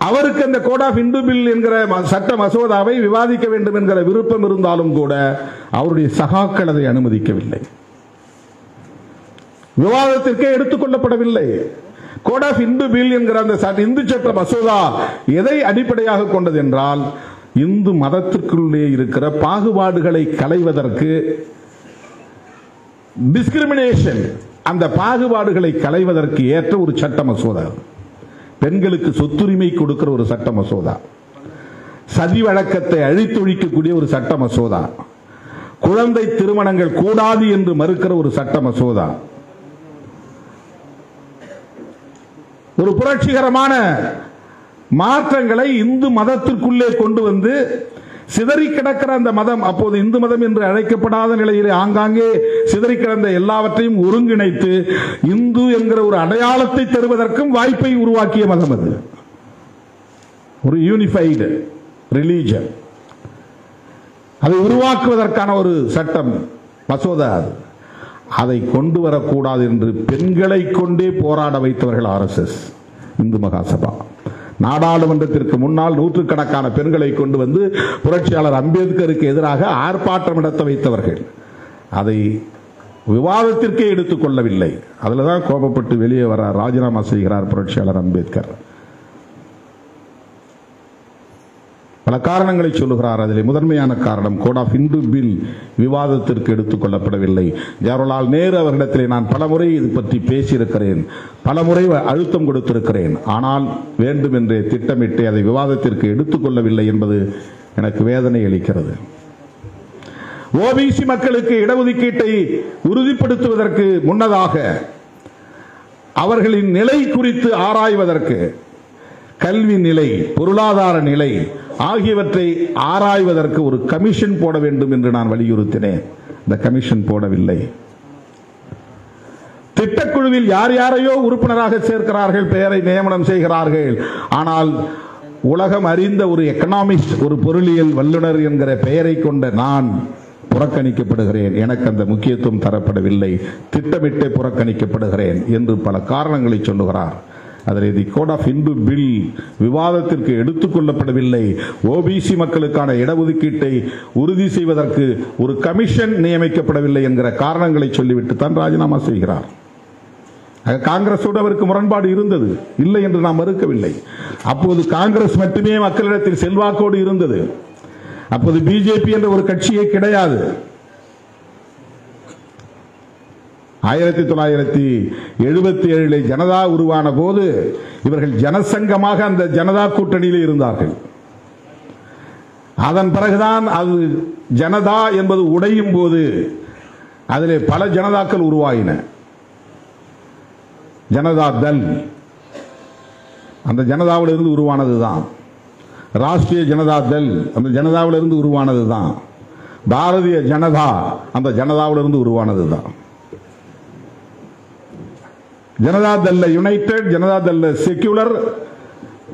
அவருக்கு அந்த கோட் ஆஃப் இந்து பில் என்கிற சட்ட மசோதாவை விவாதிக்க வேண்டும் என்கிற விருப்பம் இருந்தாலும் கூட அவருடைய சகாக்கள் அதை அனுமதிக்கவில்லை. விவாதத்திற்கே எடுத்துக் கொள்ளப்படவில்லை. கோட் ஆஃப் இந்து பில் என்கிற அந்த இந்து சட்ட மசோதா எதை அடிப்படையாக கொண்டது என்றால், இந்து மதத்திற்குள்ளே இருக்கிற பாகுபாடுகளை களைவதற்கு, டிஸ்கிரிமினேஷன், அந்த பாகுபாடுகளை களைவதற்கு ஏற்ற ஒரு சட்ட மசோதா. பெண்களுக்கு சொத்துரிமை கொடுக்கிற ஒரு சட்ட மசோதா, சதி வழக்கத்தை அழித்தொழிக்கக்கூடிய ஒரு சட்ட மசோதா, குழந்தை திருமணங்கள் கூடாது என்று மறுக்கிற ஒரு சட்ட மசோதா, ஒரு புரட்சிகரமான மாற்றங்களை இந்து மதத்திற்குள்ளே கொண்டு வந்து சிதறி கிடக்கிற அந்த மதம், அப்போது இந்து மதம் என்று அழைக்கப்படாத நிலையிலே ஆங்காங்கே சிதறி கிடந்த எல்லாவற்றையும் ஒருங்கிணைத்து இந்து என்கிற ஒரு அடையாளத்தை தருவதற்கும் வாய்ப்பை உருவாக்கிய மதம் அது. ஒரு யூனிஃபைடு ரிலீஜன், அதை உருவாக்குவதற்கான ஒரு சட்டம் மசோதா அது. அதை கொண்டு வரக்கூடாது என்று பெண்களை கொண்டே போராட வைத்தவர்கள் RSS, இந்து மகாசபா. நாடாளுமன்றத்திற்கு முன்னால் நூற்றுக்கணக்கான பெண்களை கொண்டு வந்து புரட்சியாளர் அம்பேத்கருக்கு எதிராக ஆர்ப்பாட்டம் நடத்த வைத்தவர்கள். அதை விவாதத்திற்கே எடுத்துக் கொள்ளவில்லை. அதுலதான் கோபப்பட்டு வெளியே வர ராஜினாமா செய்கிறார் புரட்சியாளர் அம்பேத்கர். பல காரணங்களை சொல்லுகிறார். அதில் முதன்மையான காரணம் கோட் ஆஃப் இந்து பில் விவாதத்திற்கு எடுத்துக் கொள்ளப்படவில்லை. ஜவஹர்லால் நேரு அவர்களிடத்திலே நான் பலமுறை இது பற்றி பேசியிருக்கிறேன், பலமுறை அழுத்தம் கொடுத்திருக்கிறேன். ஆனால் வேண்டும் என்றே திட்டமிட்டு அதை விவாதத்திற்கு எடுத்துக் கொள்ளவில்லை என்பது எனக்கு வேதனை அளிக்கிறது. ஓபிசி மக்களுக்கு இடஒதுக்கீட்டை உறுதிப்படுத்துவதற்கு முன்னதாக அவர்களின் நிலை குறித்து ஆராய்வதற்கு, கல்வி நிலை, பொருளாதார நிலை ஆகியவற்றை ஆராய்வதற்கு ஒரு கமிஷன் போட வேண்டும் என்று நான் வலியுறுத்தினேன். இந்த கமிஷன் போடவில்லை. திட்டக்குழுவில் யார் யாரையோ உறுப்பினராக சேர்க்கிறார்கள், பெயரை நியமனம் செய்கிறார்கள். ஆனால் உலகம் அறிந்த ஒரு எக்கனாமிஸ்ட், ஒரு பொருளியல் வல்லுநர் என்கிற பெயரை கொண்ட நான் புறக்கணிக்கப்படுகிறேன், எனக்கு அந்த முக்கியத்துவம் தரப்படவில்லை, திட்டமிட்டே புறக்கணிக்கப்படுகிறேன் என்று பல காரணங்களை சொல்லுகிறார். அதில் தி கோட் ஆஃப் இந்து பில் விவாதத்திற்கு எடுத்துக் கொள்ளப்படவில்லை. ஓபிசி மக்களுக்கான இடஒதுக்கீட்டை உறுதி செய்வதற்கு ஒரு கமிஷன் நியமிக்கப்படவில்லை என்கிற காரணங்களை சொல்லிவிட்டு தான் ராஜினாமா செய்கிறார். காங்கிரஸோடு அவருக்கு முரண்பாடு இருந்தது, இல்லை என்று நாம் மறுக்கவில்லை. அப்போது காங்கிரஸ் மட்டுமே மக்களிடத்தில் செல்வாக்கோடு இருந்தது. அப்போது பிஜேபி என்ற ஒரு கட்சியே கிடையாது. 1977 ஜனதா உருவான போது இவர்கள் ஜனசங்கமாக அந்த ஜனதா கூட்டணியில் இருந்தார்கள். அதன் பிறகுதான் அது ஜனதா என்பது உடையும் போது அதிலே பல ஜனதாக்கள் உருவாயின. ஜனதா தள் அந்த ஜனதாவிலிருந்து உருவானதுதான். ராஷ்டிரிய ஜனதா தள் அந்த ஜனதாவிலிருந்து உருவானதுதான். பாரதிய ஜனதா அந்த ஜனதாவிலிருந்து உருவானதுதான். ஜனதா தள் யுனைடெட், ஜனதா தள் செக்யூலர்,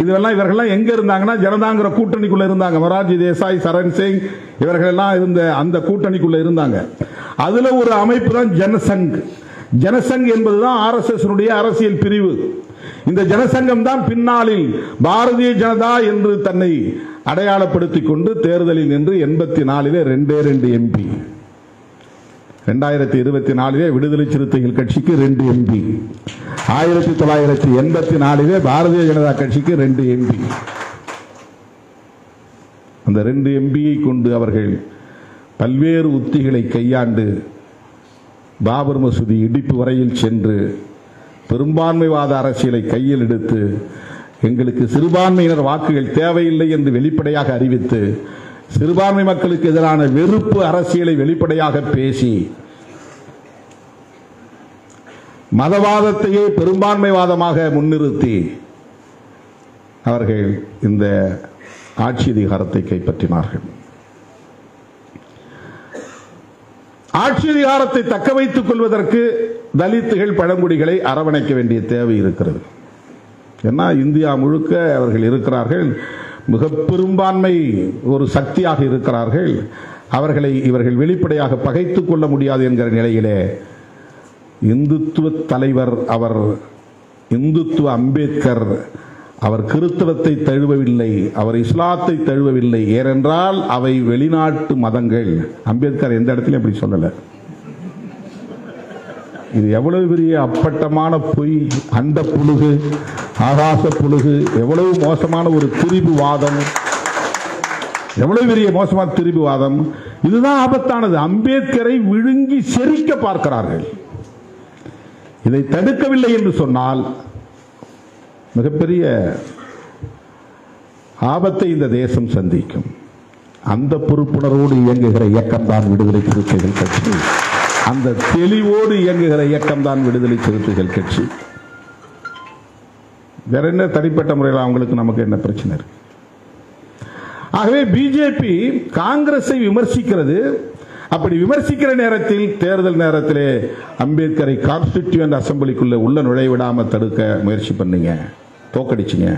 இதெல்லாம் இவர்கள்லாம் எங்க இருந்தாங்கன்னா ஜனதாங்கிற கூட்டணிக்குள்ள இருந்தாங்க. மொரார்ஜி தேசாய், சரண் சிங் இவர்கள் எல்லாம் இருந்த அந்த கூட்டணிக்குள்ள இருந்தாங்க. அதுல ஒரு அமைப்பு தான் ஜனசங். ஜனசங் என்பதுதான் RSS அரசியல் பிரிவு. இந்த ஜனசங்கம் தான் பின்னாளில் பாரதிய ஜனதா என்று தன்னை அடையாளப்படுத்திக் கொண்டு தேர்தலில் நின்று 84 2 MP, 2024 விடுதலை சிறுத்தைகள் கட்சிக்கு 2 MP, 1984 பாரதிய ஜனதா கட்சிக்கு 2 MP. அந்த 2 MPயை கொண்டு அவர்கள் பல்வேறு உத்திகளை கையாண்டு பாபர் மசூதி இடிப்பு வரையில் சென்று பெரும்பான்மைவாத அரசியலை கையில் எடுத்து எங்களுக்கு சிறுபான்மையினர் வாக்குகள் தேவையில்லை என்று வெளிப்படையாக அறிவித்து சிறுபான்மை மக்களுக்கு எதிரான வெறுப்பு அரசியலை வெளிப்படையாக பேசி மதவாதத்தையே பெரும்பான்மைவாதமாக முன்னிறுத்தி அவர்கள் இந்த ஆட்சி அதிகாரத்தை கைப்பற்றினார்கள். ஆட்சி அதிகாரத்தை தக்க வைத்துக் கொள்வதற்கு தலித்துகள், பழங்குடிகளை அரவணைக்க வேண்டிய தேவை இருக்கிறது. ஏன்னா இந்தியா முழுக்க அவர்கள் இருக்கிறார்கள், மிக பெரும்பான்மை ஒரு சக்தியாக இருக்கிறார்கள். அவர்களை இவர்கள் வெளிப்படையாக பகைத்துக் கொள்ள முடியாது என்கிற நிலையிலே இந்துத்துவ தலைவர் அவர், இந்துத்துவ அம்பேத்கர், அவர் கிறிஸ்தவத்தை தழுவவில்லை, அவர் இஸ்லாத்தை தழுவவில்லை. ஏனென்றால் அவை வெளிநாட்டு மதங்கள். அம்பேத்கர் எந்த இடத்திலும் அப்படி சொல்லல. இது எவ்வளவு பெரிய அப்பட்டமான பொய், அந்த புழுகு, ஆகாச புழுகு, எவ்வளவு மோசமான ஒரு திரிபுவாதம், எவ்வளவு பெரிய மோசமான திரிபுவாதம். இதுதான் ஆபத்தானது. அம்பேத்கரை விழுங்கி செரிக்க பார்க்கிறார்கள். இதை தடுக்கவில்லை என்று சொன்னால் மிகப்பெரிய ஆபத்தை இந்த தேசம் சந்திக்கும். அந்த பொறுப்புணர்வோடு இயங்குகிற இயக்கம் தான் விடுதலை சிறுத்தைகள் கட்சி. அந்த தெளிவோடு இயங்குகிற இயக்கம் தான் விடுதலை சிறுத்தைகள் கட்சி. வேற என்ன தனிப்பட்ட முறையில் அவங்களுக்கு நமக்கு என்ன பிரச்சனை இருக்கு? ஆகவே பிஜேபி காங்கிரஸை விமர்சிக்கிறது. அப்படி விமர்சிக்கிற நேரத்தில், தேர்தல் நேரத்திலே அம்பேத்கரை கான்ஸ்டிடியூயன்ட் அசம்பிளிக்குள்ள உள்ள நுழைவிடாம தடுக்க முயற்சி பண்ணீங்க, தோக்கடிச்சிங்க.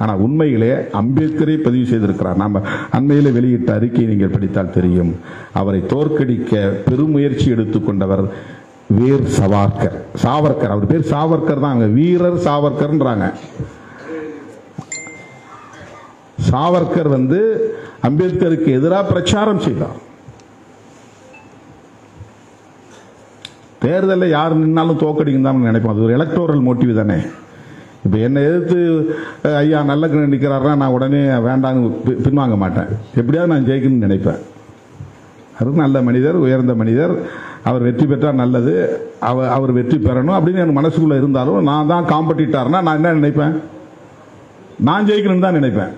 ஆனா உண்மையிலே அம்பேத்கரை பதிவு செய்திருக்கிறார். நாம அண்மையிலே வெளியிட்ட அறிக்கையை நீங்கள் படித்தால் தெரியும். அவரை தோற்கடிக்க பெருமுயற்சி எடுத்துக்கொண்டவர் வீர் சவார்கர். சாவர்கர், அவர் பேர் சாவர்கர் தான், வீரர் சாவர்கர்ன்றாங்க. சாவர்கர் அம்பேத்கருக்கு எதிராக பிரச்சாரம் செய்தார். தேர்தலில் யார் நின்னாலும் தோக்கடிக்கும் தான் நினைப்போம். அது ஒரு எலக்டோரல் மோட்டிவ் தானே. இப்போ என்னை எதிர்த்து ஐயா நல்ல நிற்கிறாருன்னா நான் உடனே வேண்டான்னு பின்வாங்க மாட்டேன். எப்படியாவது நான் ஜெயிக்கணும்னு நினைப்பேன். அது நல்ல மனிதர், உயர்ந்த மனிதர், அவர் வெற்றி பெற்றால் நல்லது, அவர் வெற்றி பெறணும் அப்படின்னு என் மனசுக்குள்ள இருந்தாலும் நான் தான் காம்படிட்டார்னா நான் என்ன நினைப்பேன்? நான் ஜெயிக்கணும்னு தான் நினைப்பேன்.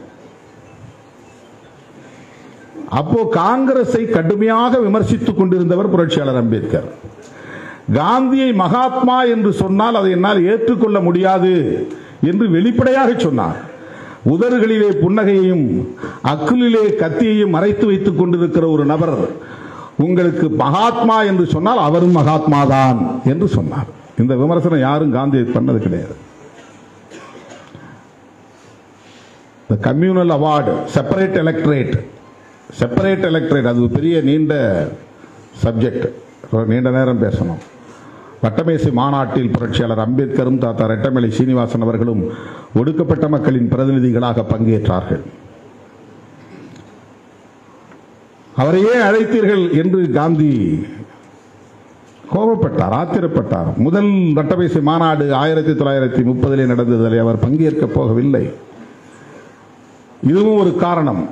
அப்போ காங்கிரஸை கடுமையாக விமர்சித்துக் கொண்டிருந்தவர் புரட்சியாளர் அம்பேத்கர். காந்தியை மகாத்மா என்று சொன்னால் அதை என்னால் ஏற்றுக்கொள்ள முடியாது என்று வெளிப்படையாக சொன்னார். உதறுகளிலே புன்னகையையும் அக்குலிலே கத்தியையும் மறைத்து வைத்துக் கொண்டிருக்கிற ஒரு நபர் உங்களுக்கு மகாத்மா என்று சொன்னால் அவரும் மகாத்மா தான் என்று சொன்னார். இந்த விமர்சனம் யாரும் காந்தி பண்ணது கிடையாது. கம்யூனல் அவார்டு, செப்பரேட் எலக்ட்ரேட், அது பெரிய நீண்ட சப்ஜெக்ட், நீண்ட நேரம் பேசணும். வட்டமேசை மாநாட்டில் புரட்சியாளர் அம்பேத்கரும் தாத்தா ரெட்டமலை சீனிவாசன் அவர்களும் ஒடுக்கப்பட்ட மக்களின் பிரதிநிதிகளாக பங்கேற்றார்கள். அவரையே அழைத்தீர்கள் என்று காந்தி கோபப்பட்டார், ஆத்திரப்பட்டார். முதல் வட்டமேசை மாநாடு 1930 நடந்ததில் அவர் பங்கேற்க போகவில்லை. இதுவும் ஒரு காரணம்.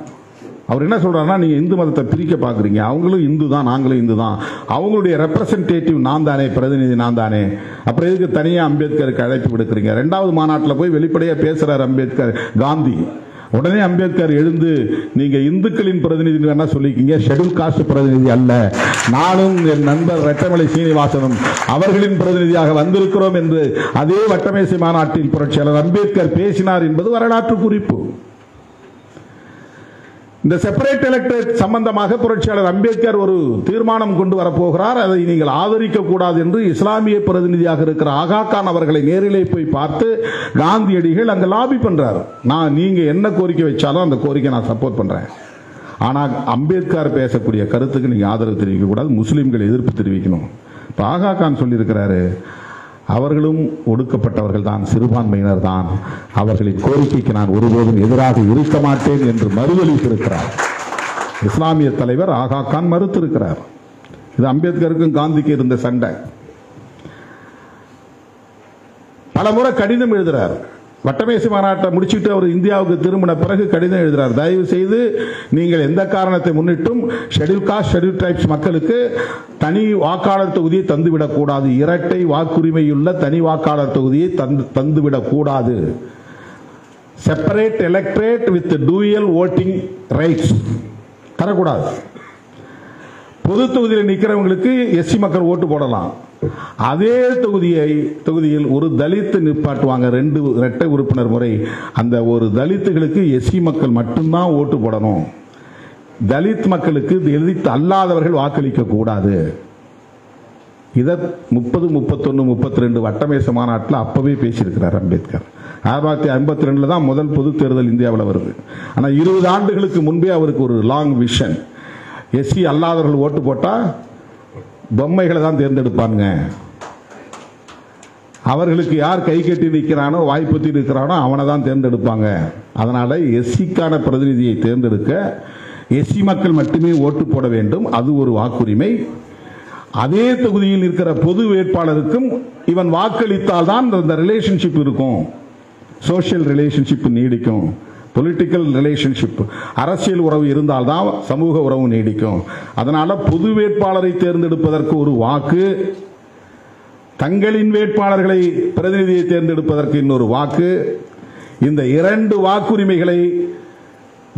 அவர் என்ன சொல்றாருன்னா, நீங்க இந்து மதத்தை பிரிக்க பாக்குறீங்க, அவங்களும் இந்து தான், நாங்களும் இந்து தான், அவங்களுடைய ரெப்ரசன்டேட்டிவ் நான் தானே, பிரதிநிதி நான் தானே, அப்புறம் எதுக்கு தனியா அம்பேத்கருக்கு அழைப்பு விடுக்கிறீங்க? இரண்டாவது மாநாட்டில் போய் வெளிப்படையா பேசுறாரு அம்பேத்கர், காந்தி. உடனே அம்பேத்கர் எழுந்து, நீங்க இந்துக்களின் பிரதிநிதி வேணா சொல்லிக்கிங்க, ஷெட்யூல் காஸ்ட் பிரதிநிதி அல்ல, நானும் என் நண்பர் ரெட்டமலை சீனிவாசனும் அவர்களின் பிரதிநிதியாக வந்திருக்கிறோம் என்று அதே வட்டமேசை மாநாட்டில் புரட்சியாளர் அம்பேத்கர் பேசினார் என்பது வரலாற்று குறிப்பு. இந்த செப்பரேட் எலக்டரேட் சம்பந்தமாக புரட்சியாளர் அம்பேத்கர் ஒரு தீர்மானம் கொண்டு வரப்போகிறார். அதை நீங்கள் ஆதரிக்க கூடாது என்று இஸ்லாமிய பிரதிநிதியாக இருக்கிற ஆகா கான் அவர்களை நேரிலே போய் பார்த்து காந்தியடிகள் அங்க லாபி பண்றார். நீங்க என்ன கோரிக்கை வச்சாலும் அந்த கோரிக்கை நான் சப்போர்ட் பண்றேன், ஆனால் அம்பேத்கர் பேசக்கூடிய கருத்துக்கு நீங்க ஆதரவு தெரிவிக்க கூடாது, முஸ்லிம்கள் எதிர்ப்பு தெரிவிக்கணும். இப்ப ஆகா கான் சொல்லி இருக்கிறாரு, அவர்களும் ஒடுக்கப்பட்டவர்கள் தான், சிறுபான்மையினர் தான், அவர்களின் கோரிக்கைக்கு நான் ஒருபோதும் எதிராக இருக்க மாட்டேன் என்று மறுதளித்திருக்கிறார். இஸ்லாமிய தலைவர் ஆகா கான் மறுத்திருக்கிறார். இது அம்பேத்கருக்கும் காந்திக்கு இருந்த சண்டை. பல முறை கடிதம் எழுதுறார். வட்டமேசை மாநாட்டை முடிச்சுட்டு அவர் இந்தியாவுக்கு திரும்பின பிறகு கடிதம் எழுதுறார், தயவு செய்து நீங்கள் எந்த காரணத்தை முன்னிட்டும் ஷெட்யூல் காஸ்ட், ஷெட்யூல் ட்ரைப்ஸ் மக்களுக்கு தனி வாக்காளர் தொகுதியை தந்துவிடக் கூடாது, இரட்டை வாக்குரிமையுள்ள தனி வாக்காளர் தொகுதியை தந்துவிடக் கூடாது, separate electorate with dual voting rights தரக்கூடாது. பொது தொகுதியில் நிற்கிறவங்களுக்கு எஸ்சி மக்கள் ஓட்டு போடலாம், அதே தொகுதியில் ஒரு தலித் நிப்பாட்டுவாங்க, 2 இரட்டை உறுப்பினர் முறை, அந்த ஒரு தலித்துகளுக்கு எஸ்சி மக்கள் மட்டும்தான் ஓட்டு போடணும், தலித் மக்களுக்கு தலித் அல்லாதவர்கள் வாக்களிக்க கூடாது. இதை 30, 31, 32 வட்டமேசை மாநாட்டில் அப்பவே பேசியிருக்கிறார் அம்பேத்கர். 1952 தான் முதல் பொது தேர்தல் இந்தியாவில் வருது. ஆனால் 20 ஆண்டுகளுக்கு முன்பே அவருக்கு ஒரு லாங் விஷன், எஸ்சி அல்லாதவர்கள் ஓட்டு போட்டா பொம்மைகளை தான் தேர்ந்தெடுப்பாங்க, அவர்களுக்கு யார் கை கட்டி நிற்கிறானோ வாய்ப்பத்தி இருக்கிறானோ அவனை தான் தேர்ந்தெடுப்பாங்க, அதனால எஸ்சிக்கான பிரதிநிதியை தேர்ந்தெடுக்க எஸ்சி மக்கள் மட்டுமே ஓட்டு போட வேண்டும், அது ஒரு வாக்குரிமை. அதே தொகுதியில் இருக்கிற பொது வேட்பாளருக்கும் இவன் வாக்களித்தால் தான் இந்த ரிலேஷன்ஷிப் இருக்கும், சோசியல் ரிலேஷன்ஷிப் நீடிக்கும், பொலிட்டிக்கல் ரிலேஷன்ஷிப், அரசியல் உறவு இருந்தால்தான் சமூக உறவு நீடிக்கும். அதனால பொது வேட்பாளரை தேர்ந்தெடுப்பதற்கு ஒரு வாக்கு, தங்களின் வேட்பாளர்களை பிரதிநிதியை தேர்ந்தெடுப்பதற்கு இன்னொரு வாக்கு, இந்த 2 வாக்குரிமைகளை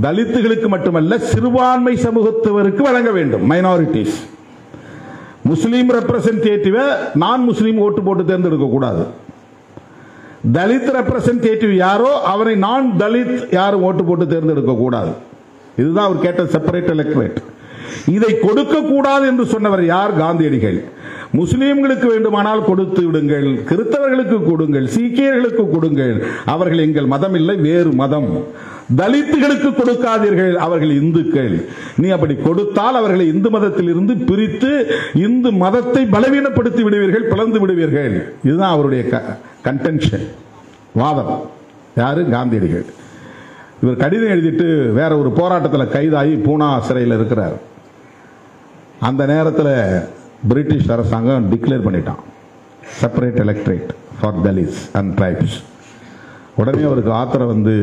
தலித்துகளுக்கு மட்டுமல்ல சிறுபான்மை சமூகத்தவருக்கு வழங்க வேண்டும். மைனாரிட்டிஸ், முஸ்லீம் ரெப்ரசன்டேட்டிவ் நான் முஸ்லீம் ஓட்டு போட்டு தேர்ந்தெடுக்க கூடாது, தலித் ரெப்ரசன்டேட்டிவ் யாரோ அவரை நான் தலித் யாரும் ஓட்டு போட்டு தேர்ந்தெடுக்க கூடாது. இதுதான் அவர் கேட்ட செப்பரேட் எலக்டரேட். இதை கொடுக்க கூடாது என்று சொன்னவர் யார்? காந்தியடிகள். முஸ்லீம்களுக்கு வேண்டுமானால் கொடுத்து விடுங்கள், கிறிஸ்தவர்களுக்கு கொடுங்கள், சீக்கியர்களுக்கு கொடுங்கள், அவர்கள் எங்கள் மதம் இல்லை, வேறு மதம். தலித்துகளுக்கு கொடுக்காதீர்கள், அவர்கள் இந்துக்கள். நீ அப்படி கொடுத்தால் அவர்களை இந்து மதத்தில் இருந்து பிரித்து இந்து மதத்தை பலவீனப்படுத்தி விடுவீர்கள், பிளந்து விடுவீர்கள். இதுதான் அவருடைய கன்டென்ஷன், வாதம். யாரு? காந்தியடிகள். இவர் கடிதம் எழுதிட்டு வேற ஒரு போராட்டத்தில் கைதாகி பூனா சிறையில் இருக்கிறார். அந்த நேரத்தில் பிரிட்டிஷ் அரசாங்கம் டிக்ளேர் பண்ணிட்டான் separate electorate for Dalits and tribes. உடனே அவருக்கு ஆத்திரம் வந்து,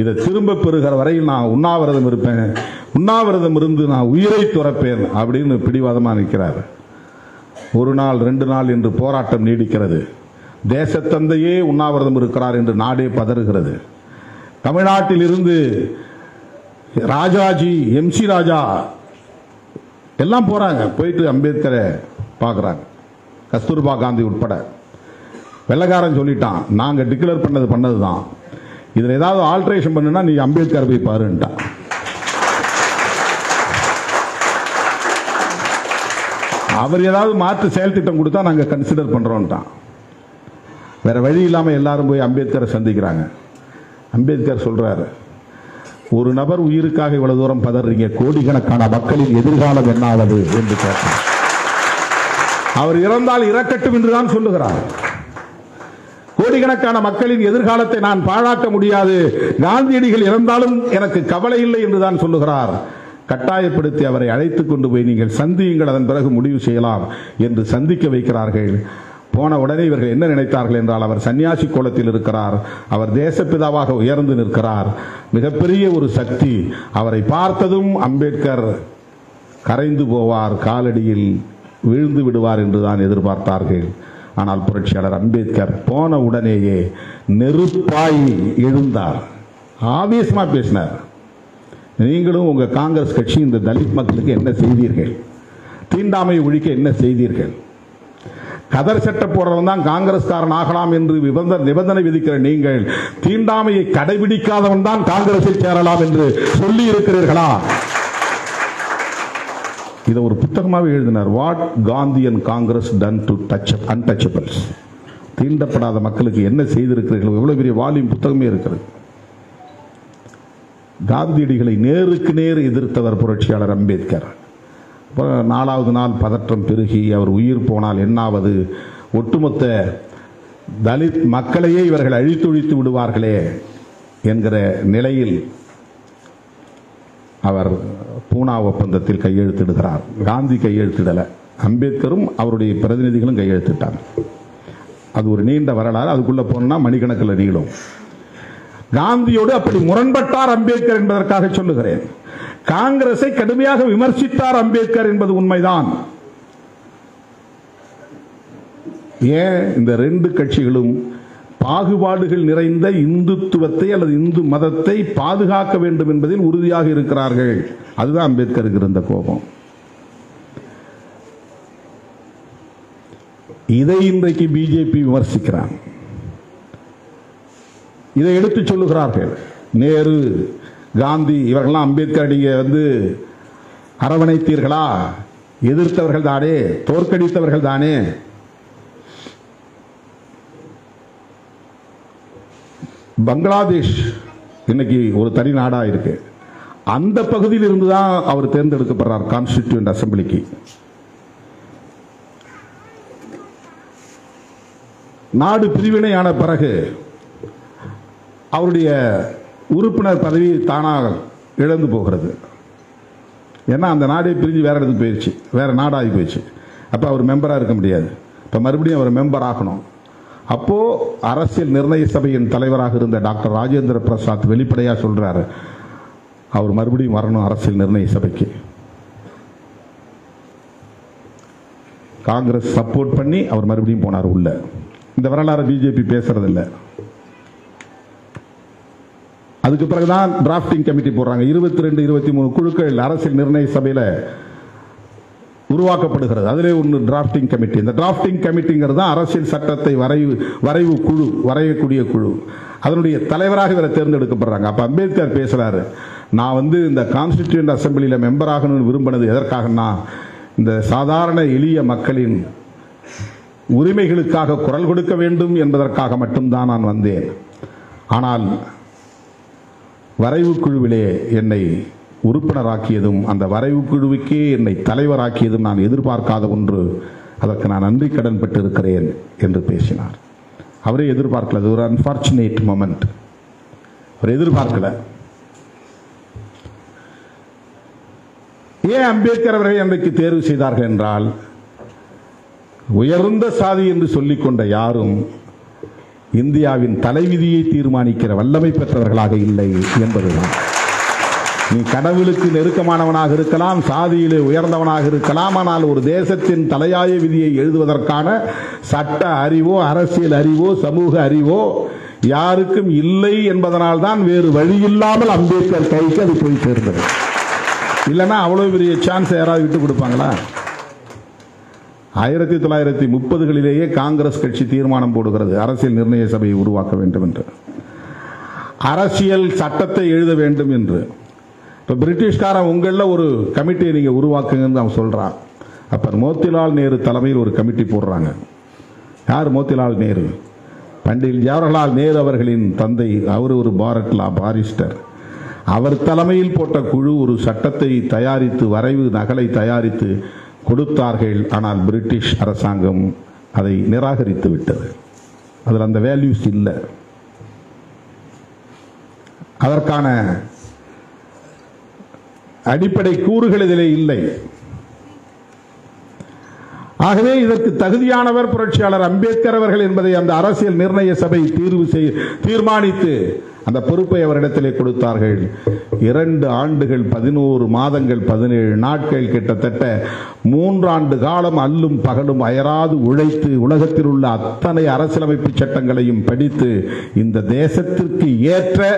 இதை திரும்ப பெறுகிற வரையில் நான் உண்ணாவிரதம் இருப்பேன், உண்ணாவிரதம் இருந்து நான் உயிரை துறப்பேன் அப்படின்னு பிடிவாதமாக நிற்கிறார். 1 நாள் 2 நாள் என்று போராட்டம் நீடிக்கிறது. தேசத்தந்தையே உண்ணாவிரதம் இருக்கிறார் என்று நாடே பதறுகிறது. தமிழ்நாட்டில் இருந்து ராஜாஜி, MC ராஜா எல்லாம் போறாங்க, போயிட்டு அம்பேத்கரை பார்க்குறாங்க, கஸ்தூர்பா காந்தி உட்பட. வெள்ளக்காரன் சொல்லிட்டான், நாங்க டிக்ளேர் பண்ணதுதான், இதுல ஏதாவது ஆல்ட்ரேஷன் பண்ணுனா நீ அம்பேத்கர் போய் பாருன்ட்டான். அவர் ஏதாவது மாற்று செயல் திட்டம் கொடுத்தா நாங்க கன்சிடர் பண்றோம்ட்டான். வேற வழி இல்லாமல் எல்லாரும் போய் அம்பேத்கரை சந்திக்கிறாங்க. அம்பேத்கர் சொல்றாரு, ஒரு நபர் உயிருக்காக இவ்வளவு தூரம் பதறீங்க, கோடிக்கணக்கான மக்களின் எதிர்காலம் என்னாவது என்று கேட்டார். அவர் இறந்தால் இறக்கட்டும் என்றுதான் சொல்லுகிறார். கோடிக்கணக்கான மக்களின் எதிர்காலத்தை நான் பாழாக்க முடியாது, காந்தியடிகள் இறந்தாலும் எனக்கு கவலை இல்லை என்றுதான் சொல்லுகிறார். கட்டாயப்படுத்தி அவரை அழைத்துக் கொண்டு போய் நீங்கள் சந்தியுங்கள், அதன் பிறகு முடிவு செய்யலாம் என்று சந்திக்க வைக்கிறார்கள். போன உடனே இவர்கள் என்ன நினைத்தார்கள் என்றால், அவர் சன்னியாசி கோலத்தில் இருக்கிறார், அவர் தேசப்பிதாவாக உயர்ந்து நிற்கிறார், மிகப்பெரிய ஒரு சக்தி, அவரை பார்த்ததும் அம்பேத்கர் கரைந்து போவார், காலடியில் விழுந்து விடுவார் என்றுதான் எதிர்பார்த்தார்கள். ஆனால் புரட்சியாளர் அம்பேத்கர் போன உடனேயே நெருப்பாய் எழுந்தார், ஆவேசமா பேசினார். நீங்களும் உங்க காங்கிரஸ் கட்சி இந்த தலித் மக்களுக்கு என்ன செய்தீர்கள்? தீண்டாமை ஒழிக்க என்ன செய்தீர்கள்? கதர் சட்டை போடுறவன் தான் காங்கிரஸ்காரன் ஆகலாம் என்று நிபந்தனை விதிக்கிற நீங்கள் தீண்டாமையை கடைபிடிக்காதவன் தான் காங்கிரஸில் சேரலாம் என்று சொல்லி இருக்கிறீர்களா? இதை ஒரு புத்தகமாக எழுதினார். What Gandhi and Congress done to touch untouchables. தீண்டப்படாத மக்களுக்கு என்ன செய்திருக்கிறீர்கள்? எவ்வளவு பெரிய வால்யூம் புத்தகமே இருக்கிறது. காந்தியடிகளை நேருக்கு நேர் எதிர்த்தவர் புரட்சியாளர் அம்பேத்கர். நாலாவது நாள் பதற்றம் பெருகி அவர் உயிர் போனால் என்னாவது, ஒட்டுமொத்த தலித் மக்களையே இவர்கள் அழித்தொழித்து விடுவார்களே என்கிற நிலையில் அவர் பூனா ஒப்பந்தத்தில் கையெழுத்திடுகிறார். காந்தி கையெழுத்திடல, அம்பேத்கரும் அவருடைய பிரதிநிதிகளும் கையெழுத்திட்டார். அது ஒரு நீண்ட வரலாறு, அதுக்குள்ள போனா மணிக்கணக்கில் நீளும். காந்தியோடு அப்படி முரண்பட்டார் அம்பேத்கர் என்பதற்காக சொல்லுகிறேன். காங்கிரஸை கடுமையாக விமர்சித்தார் அம்பேத்கர் என்பது உண்மைதான். ஏன் இந்த ரெண்டு கட்சிகளும் பாகுபாடுகள் நிறைந்த இந்துத்துவத்தை அல்லது இந்து மதத்தை பாதுகாக்க வேண்டும் என்பதில் உறுதியாக இருக்கிறார்கள். அதுதான் அம்பேத்கருக்கு இருந்த கோபம். இதை இன்றைக்கு பிஜேபி விமர்சிக்கிறார். இதை எடுத்து சொல்லுகிறார்கள். நேரு, காந்தி இவர்கள்லாம் அம்பேத்கர் நீங்க அரவணைத்தீர்களா? எதிர்த்தவர்கள் தானே, தோற்கடித்தவர்கள் தானே. பங்களாதேஷ் இன்னைக்கு ஒரு தனி நாடா இருக்கு. அந்த பகுதியில் இருந்துதான் அவர் தேர்ந்தெடுக்கப்படுறார் கான்ஸ்டிடியூண்ட் அசம்பிளிக்கு. நாடு பிரிவினையான பிறகு அவருடைய உறுப்பினர் பதவி தானாக இழந்து போகிறது. ஏன்னா அந்த நாடே பிரிஞ்சு வேற இடத்துக்கு போயிடுச்சு, வேற நாடாகி போயிடுச்சு. அப்போ அவர் மெம்பராக இருக்க முடியாது. இப்போ மறுபடியும் அவர் மெம்பர் ஆகணும். அப்போ அரசியல் நிர்ணய சபையின் தலைவராக இருந்த டாக்டர் ராஜேந்திர பிரசாத் வெளிப்படையாக சொல்றாரு, அவர் மறுபடியும் வரணும் அரசியல் நிர்ணய சபைக்கு. காங்கிரஸ் சப்போர்ட் பண்ணி அவர் மறுபடியும் போனார் உள்ள. இந்த வரலாறு பிஜேபி பேசுறதில்லை. அதுக்கு பிறகுதான் டிராப்டிங் கமிட்டி போடுறாங்க. 22, 23 குழுக்கள் அரசியல் நிர்ணய சபையில் உருவாக்கப்படுகிறது. அதிலே ஒன்று டிராப்டிங் கமிட்டி. இந்த டிராப்டிங் கமிட்டிங்கிறது தான் அரசியல் சட்டத்தை வரைவு குழு, வரையக்கூடிய குழு. அதனுடைய தலைவராக இவரை தேர்ந்தெடுக்கப்படுறாங்க. அப்ப அம்பேத்கர் பேசுறாரு, நான் இந்த கான்ஸ்டிடியூண்ட் அசம்பிளியில் மெம்பர் ஆகணும்னு விரும்பினது எதற்காகனா, இந்த சாதாரண எளிய மக்களின் உரிமைகளுக்காக குரல் கொடுக்க வேண்டும் என்பதற்காக மட்டும்தான் நான் வந்தேன். ஆனால் வரைவு குழுவிலே என்னை உறுப்பினராக்கியதும் அந்த வரைவு குழுவுக்கே என்னை தலைவராக்கியதும் நான் எதிர்பார்க்காத ஒன்று. அதற்கு நான் நன்றி கடன் பெற்றிருக்கிறேன் என்று பேசினார். அவரே எதிர்பார்க்கல. அது ஒரு அன்பார்ச்சுனேட் மொமெண்ட். அவர் எதிர்பார்க்கல. ஏன் அம்பேத்கர் அவரை அன்றைக்கு தேர்வு செய்தார்கள் என்றால், உயர்ந்த சாதி என்று சொல்லிக் கொண்ட யாரும் இந்தியாவின் தலைவிதியை தீர்மானிக்கிற வல்லமை பெற்றவர்களாக இல்லை என்பதுதான். நீ கடவுளுக்கு நெருக்கமானவனாக இருக்கலாம், சாதியிலே உயர்ந்தவனாக இருக்கலாம், ஆனால் ஒரு தேசத்தின் தலையாய விதியை எழுதுவதற்கான சட்ட அறிவோ, அரசியல் அறிவோ, சமூக அறிவோ யாருக்கும் இல்லை என்பதனால் தான் வேறு வழி இல்லாமல் அம்பேத்கர் கைக்கு அது போய் சேர்ந்தது. இல்லைன்னா அவ்வளவு பெரிய சான்ஸ் யாராவது விட்டு கொடுப்பாங்களா? 1930களிலேயே காங்கிரஸ் கட்சி தீர்மானம் போடுகிறது அரசியல் நிர்ணய சபையை உருவாக்க வேண்டும் என்று, அரசியல் சட்டத்தை எழுத வேண்டும் என்று. இப்ப பிரிட்டிஷ்காரன் உங்கள ஒரு கமிட்டியை நீங்க உருவாக்குங்கன்னு அவன் சொல்றான். அப்ப மோத்திலால் நேரு தலைமையில் ஒரு கமிட்டி போடுறாங்க. யார் மோத்திலால் நேரு? பண்டிட் ஜவஹர்லால் நேரு அவர்களின் தந்தை, அவர் ஒரு பாரிஸ்டர். அவர் தலைமையில் போட்ட குழு ஒரு சட்டத்தை தயாரித்து, வரைவு நகலை தயாரித்து கொடுத்தார்கள். ஆனால் பிரிட்டிஷ் அரசாங்கம் அதை நிராகரித்து விட்டது. அதில் அந்த வேல்யூஸ் இல்லை, அதற்கான அடிப்படை கூறுகள் இதிலே இல்லை. ஆகவே இதற்கு தகுதியானவர் புரட்சியாளர் அம்பேத்கர் அவர்கள் என்பதை அந்த அரசியல் நிர்ணய சபை தீர்மானித்து அந்த பொறுப்பை அவரிடத்திலே கொடுத்தார்கள். 2 ஆண்டுகள் 11 மாதங்கள் 17 நாட்கள், கிட்டத்தட்ட 3 ஆண்டு காலம் அல்லும் பகலும் அயராது உழைத்து உலகத்தில் உள்ள அத்தனை அரசியலமைப்பு சட்டங்களையும் படித்து இந்த தேசத்திற்கு ஏற்ற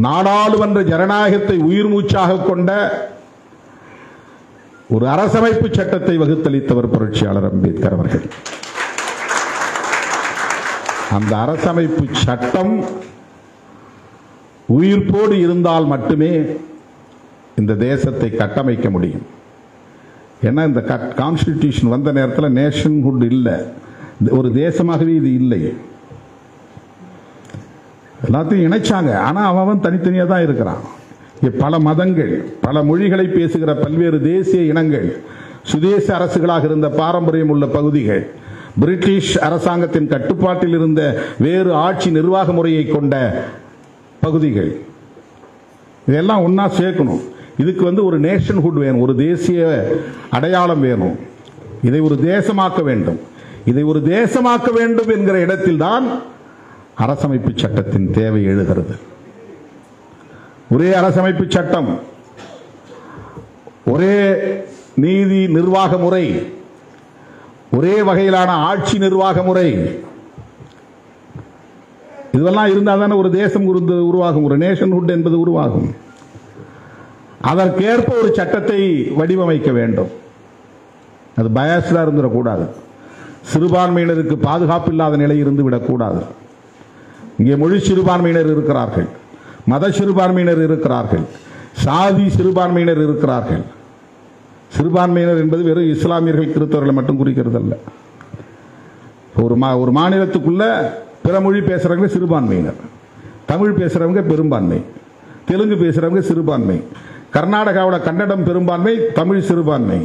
நாடாளுமன்ற ஜனநாயகத்தை உயிர் மூச்சாக கொண்ட ஒரு அரசமைப்பு சட்டத்தை வகுத்தளித்தவர் புரட்சியாளர் அம்பேத்கர் அவர்கள். அந்த அரசமைப்பு சட்டம் உயிர்ப்போடு இருந்தால் மட்டுமே இந்த தேசத்தை கட்டமைக்க முடியும். ஏன்னா இந்த கான்ஸ்டிடியூஷன் வந்த நேரத்தில் நேஷன்ஹுட் இல்லை, ஒரு தேசமாகவே இது இல்லை. எல்லாத்தையும் இணைச்சாங்க, ஆனால் அவன் தனித்தனியாக தான் இருக்கிறான். பல மதங்கள், பல மொழிகளை பேசுகிற பல்வேறு தேசிய இனங்கள், சுதேச அரசுகளாக இருந்த பாரம்பரியம் உள்ள பகுதிகள், பிரிட்டிஷ் அரசாங்கத்தின் கட்டுப்பாட்டில் இருந்த வேறு ஆட்சி நிர்வாக முறையை கொண்ட பகுதிகள், இதெல்லாம் ஒன்னா சேர்க்கணும். இதுக்கு ஒரு நேஷன்ஹுட் வேணும், ஒரு தேசிய அடையாளம் வேணும். இதை ஒரு தேசமாக்க வேண்டும். இதை ஒரு தேசமாக்க வேண்டும் என்கிற இடத்தில் தான் அரசமைப்பு சட்டத்தின் தேவை எழுகிறது. ஒரே அரசமைப்பு சட்டம், ஒரே நீதி நிர்வாக முறை, ஒரே வகையிலான ஆட்சி நிர்வாக முறை, இதெல்லாம் இருந்தால் தானே ஒரு தேசம் உருவாகும், ஒரு நேஷன்ஹுட் என்பது உருவாகும். அதற்கேற்ப ஒரு சட்டத்தை வடிவமைக்க வேண்டும். அது பயாஸ்டா இருந்துடக்கூடாது. சிறுபான்மையினருக்கு பாதுகாப்பு இல்லாத நிலை இருந்து விடக்கூடாது. இங்கே மொழி சிறுபான்மையினர் இருக்கிறார்கள், மத சிறுபான்மையினர் இருக்கிறார்கள், சாதி சிறுபான்மையினர் இருக்கிறார்கள். சிறுபான்மையினர் என்பது வெறும் இஸ்லாமியர்கள், கிறிஸ்தவர்களை மட்டும் குறிக்கிறது அல்ல. ஒரு மாநிலத்துக்குள்ள பிற மொழி பேசுறவங்க சிறுபான்மையினர், தமிழ் பேசுறவங்க பெரும்பான்மை, தெலுங்கு பேசுறவங்க சிறுபான்மை, கர்நாடகாவோட கன்னடம் பெரும்பான்மை, தமிழ் சிறுபான்மை.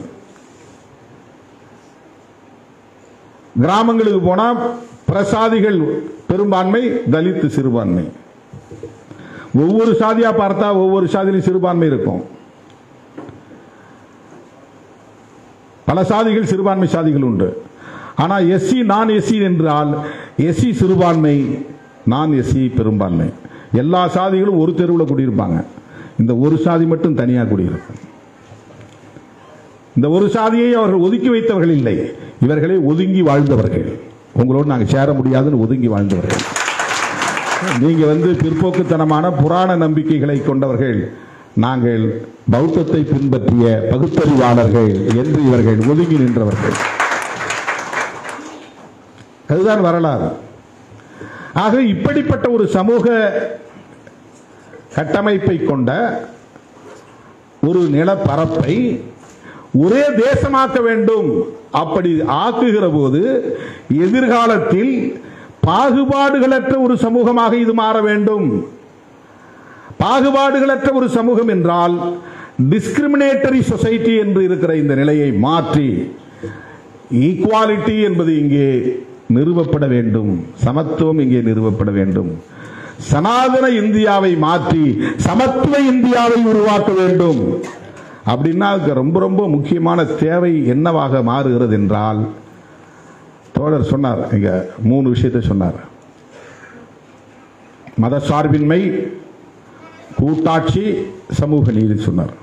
கிராமங்களுக்கு போனா பிரசாதிகள் பெரும்பான்மை, தலித் சிறுபான்மை. ஒவ்வொரு சாதியா பார்த்தா ஒவ்வொரு சாதியிலும் சிறுபான்மை இருக்கும். பல சாதிகள் சிறுபான்மை சாதிகள் உண்டு. ஆனால் எஸ்சி நான் எஸ்சி என்றால் எஸ்சி சிறுபான்மை, நான் எஸ்சி பெரும்பான்மை. எல்லா சாதிகளும் ஒரு தெருவில் குடியிருப்பாங்க, இந்த ஒரு சாதி மட்டும் தனியாக குடியிருக்கும். இந்த ஒரு சாதியை அவர்கள் ஒதுக்கி வைத்தவர்கள் இல்லை, இவர்களை ஒதுங்கி வாழ்ந்தவர்கள். உங்களோடு நாங்கள் சேர முடியாதுன்னு ஒதுங்கி வாழ்ந்தவர்கள். நீங்க பிற்போக்குத்தனமான புராண நம்பிக்கைகளை கொண்டவர்கள், நாங்கள் பௌத்தத்தை பின்பற்றிய பகுத்தறிவாளர்கள் என்று இவர்கள் ஒதுங்கி நின்றவர்கள். அதுதான் வரலாறு. ஆக இப்படிப்பட்ட ஒரு சமூக கட்டமைப்பை கொண்ட ஒரு நிலப்பரப்பை ஒரே தேசமாக்க வேண்டும். அப்படி ஆக்குகிற போது எதிர்காலத்தில் பாகுபாடுகளற்ற ஒரு சமூகமாக இது மாற வேண்டும். பாகுபாடுகளற்ற ஒரு சமூகம் என்றால் டிஸ்கிரிமினேட்டரி சொசைட்டி என்று இருக்கிற இந்த நிலையை மாற்றி ஈக்குவாலிட்டி என்பது இங்கே நிறுவப்பட வேண்டும், சமத்துவம் இங்கே நிறுவப்பட வேண்டும். சனாதன இந்தியாவை மாற்றி சமத்துவ இந்தியாவை உருவாக்க வேண்டும். அப்படின்னா ரொம்ப ரொம்ப முக்கியமான தேவை என்னவாக மாறுகிறது என்றால், தோழர் சொன்னார், இங்க 3 விஷயத்தை சொன்னார். மத சார்பின்மை, கூட்டாட்சி, சமூக நீதி சொன்னார்.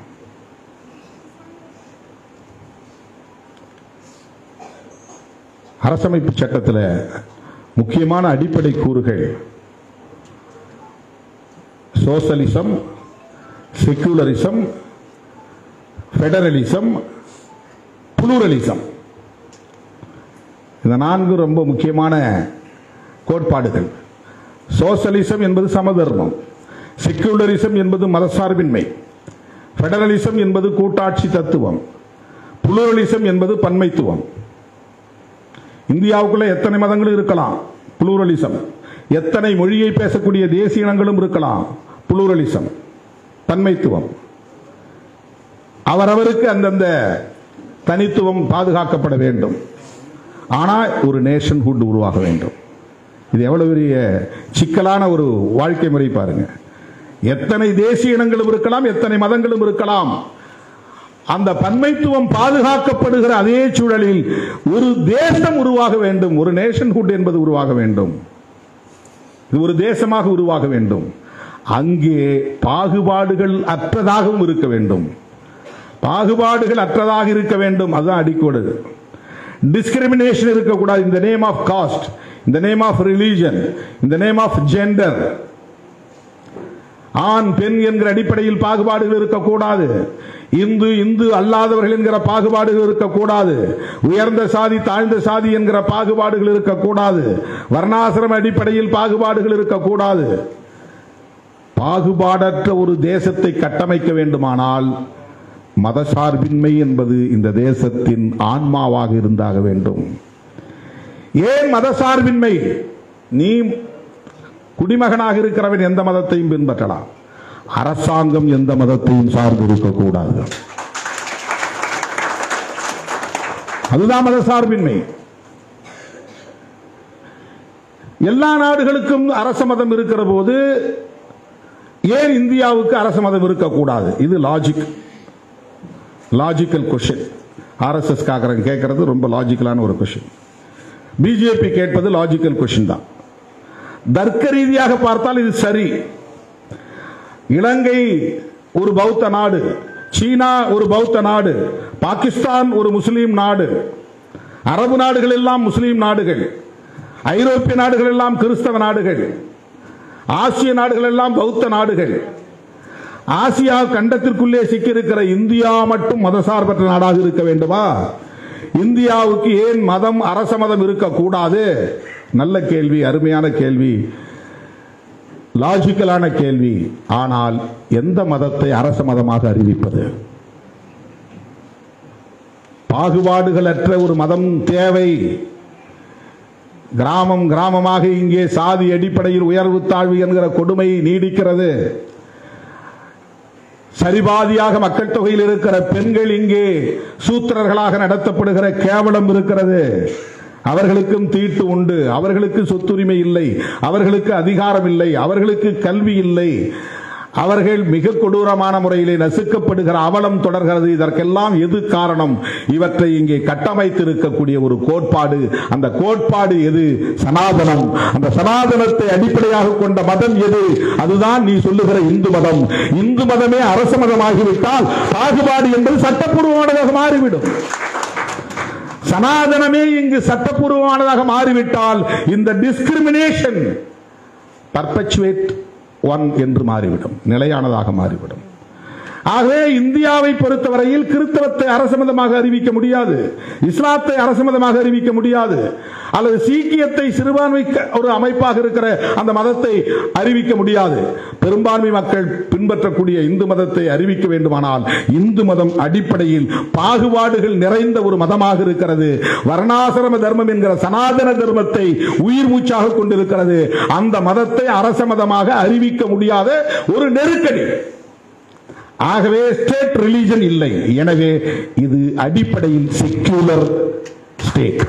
அரசமைப்பு சட்டத்தில் முக்கியமான அடிப்படை கூறுகள் சோசலிசம், செக்குலரிசம், ஃபெடரலிசம், புளூரலிசம். இந்த 4 ரொம்ப முக்கியமான கோட்பாடுகள். சோசலிசம் என்பது சமதர்மம், செக்குலரிசம் என்பது மதசார்பின்மை, ஃபெடரலிசம் என்பது கூட்டாட்சி தத்துவம், புளூரலிசம் என்பது பன்மைத்துவம். இந்தியாவுக்குள்ள எத்தனை மதங்களும் இருக்கலாம், புளூரலிசம். எத்தனை மொழியை பேசக்கூடிய தேசிய இனங்களும் இருக்கலாம். புளூரலிசம், பன்மைத்துவம். அவரவருக்கு அந்தந்த தனித்துவம் பாதுகாக்கப்பட வேண்டும். ஆனால் ஒரு நேஷன்ஹுட் உருவாக வேண்டும். இது எவ்வளவு பெரிய சிக்கலான ஒரு வாழ்க்கை முறை பாருங்க. எத்தனை தேசிய இனங்களும் இருக்கலாம், எத்தனை மதங்களும் இருக்கலாம். அந்த பன்மைத்துவம் பாதுகாக்கப்படுகிற அதே சூழலில் ஒரு தேசம் உருவாக வேண்டும். ஒரு நேஷன்ஹுட் என்பது உருவாக வேண்டும். இது ஒரு தேசமாக உருவாக வேண்டும். அங்கே பாகுபாடுகள் அற்றதாகவும் இருக்க வேண்டும். பாகுபாடுகள் அற்றதாக இருக்க வேண்டும். அதுதான் அடிக்கோடு. டிஸ்கிரிமினேஷன் இருக்கக்கூடாது. இந்த நேம் ஆஃப் காஸ்ட், இந்த நேம் ஆஃப் ரிலீஜன், இந்த நேம் ஆஃப் ஜெண்டர், ஆண் பெண் என்கிற அடிப்படையில் பாகுபாடுகள் இருக்கக்கூடாது. இந்து இந்து அல்லாதவர்கள் என்கிற பாகுபாடுகள் இருக்கக்கூடாது. உயர்ந்த சாதி தாழ்ந்த சாதி என்கிற பாகுபாடுகள் இருக்கக்கூடாது. வர்ணாசிரம அடிப்படையில் பாகுபாடுகள் இருக்கக்கூடாது. பாகுபாடற்ற ஒரு தேசத்தை கட்டமைக்க வேண்டுமானால் மதசார்பின்மை என்பது இந்த தேசத்தின் ஆன்மாவாக இருந்தாக வேண்டும். ஏன் மதசார்பின்மை? நீ குடிமகனாக இருக்கிறவன் எந்த மதத்தையும் பின்பற்றலாம். அரசாங்கம் எந்த மதத்தையும் சார்ந்து இருக்கக்கூடாது. அதுதான் மதசார்பின்மை. எல்லா நாடுகளுக்கும் அரச மதம் இருக்கிற போது ஏன் இந்தியாவுக்கு அரச மதம் இருக்கக்கூடாது? இது லாஜிக்கல் கொஸ்டின். ஆர்எஸ்எஸ் கேட்கறது ரொம்ப லாஜிக்கலான ஒரு கொஸ்டின். பிஜேபி கேட்பது லாஜிக்கல் கொஸ்டின் தான். தர்க்க ரீதியாக பார்த்தால் இது சரி. இலங்கை ஒரு பௌத்த நாடு, சீனா ஒரு பௌத்த நாடு, பாகிஸ்தான் ஒரு முஸ்லீம் நாடு, அரபு நாடுகள் எல்லாம் முஸ்லீம் நாடுகள், ஐரோப்பிய நாடுகள் எல்லாம் கிறிஸ்தவ நாடுகள், ஆசிய நாடுகள் எல்லாம் பௌத்த நாடுகள். ஆசியா கண்டத்திற்குள்ளே சிக்கியிருக்கிற இந்தியா மட்டும் மதசார்பற்ற நாடாக இருக்க வேண்டுமா? இந்தியாவுக்கு ஏன் மதம் அரச மதம் இருக்கக்கூடாது? நல்ல கேள்வி, அருமையான கேள்வி, லாஜிக்கலான கேள்வி. ஆனால் எந்த மதத்தை அரச மதமாக அறிவிப்பது? பாகுபாடுகளற்ற ஒரு மதம் தேவை. கிராமம் கிராமமாக இங்கே சாதி அடிப்படையில் உயர்வு தாழ்வு என்கிற கொடுமை நீடிக்கிறது. சரிபாதியாக மக்கள் தொகையில் இருக்கிற பெண்கள் இங்கே சூத்திரர்களாக நடத்தப்படுகிற கேவலம் இருக்கிறது. அவர்களுக்கும் தீட்டு உண்டு, அவர்களுக்கு சொத்துரிமை இல்லை, அவர்களுக்கு அதிகாரம் இல்லை, அவர்களுக்கு கல்வி இல்லை. அவர்கள் மிக கொடூரமான முறையிலே நசுக்கப்படுகிற அவலம் தொடர்கிறது. இதற்கெல்லாம் எது காரணம்? இவற்றை இங்கே கட்டமைத்திருக்கக்கூடிய ஒரு கோட்பாடு. அந்த கோட்பாடு எது? சனாதனம். அந்த சனாதனத்தை அடிப்படையாக கொண்ட மதம் எது? அதுதான் நீ சொல்லுகிற இந்து மதம். இந்து மதமே அரச மதமாகிவிட்டால் பாகுபாடு என்பது சட்டப்பூர்வமானதாக மாறிவிடும். சனாதனமே இங்கு சட்டப்பூர்வமானதாக மாறிவிட்டால் இந்த டிஸ்கிரிமினேஷன் பர்பச்சுவேட் ஒன் என்று மாறிவிடும், நிலையானதாக மாறிவிடும். ஆகவே இந்தியாவை பொறுத்தவரையில் கிறிஸ்தவத்தை அரச மதமாக அறிவிக்க முடியாது, இஸ்லாத்தை அரச மதமாக அறிவிக்க முடியாது, அல்லது சீக்கியத்தை சிறுபான்மை ஒரு அமைப்பாக இருக்கிற அந்த மதத்தை அறிவிக்க முடியாது. பெரும்பான்மை மக்கள் பின்பற்றக்கூடிய இந்து மதத்தை அறிவிக்க வேண்டுமானால் இந்து மதம் அடிப்படையில் பாகுபாடுகள் நிறைந்த ஒரு மதமாக இருக்கிறது. வர்ணாசிரம தர்மம் என்கிற சனாதன தர்மத்தை உயிர் மூச்சாக கொண்டிருக்கிறது. அந்த மதத்தை அரச மதமாக அறிவிக்க முடியாத ஒரு நெருக்கடி. ஆகவே ஸ்டேட் ரிலிஜன் இல்லை. எனவே இது அடிப்படையில் செக்யூலர் ஸ்டேட்.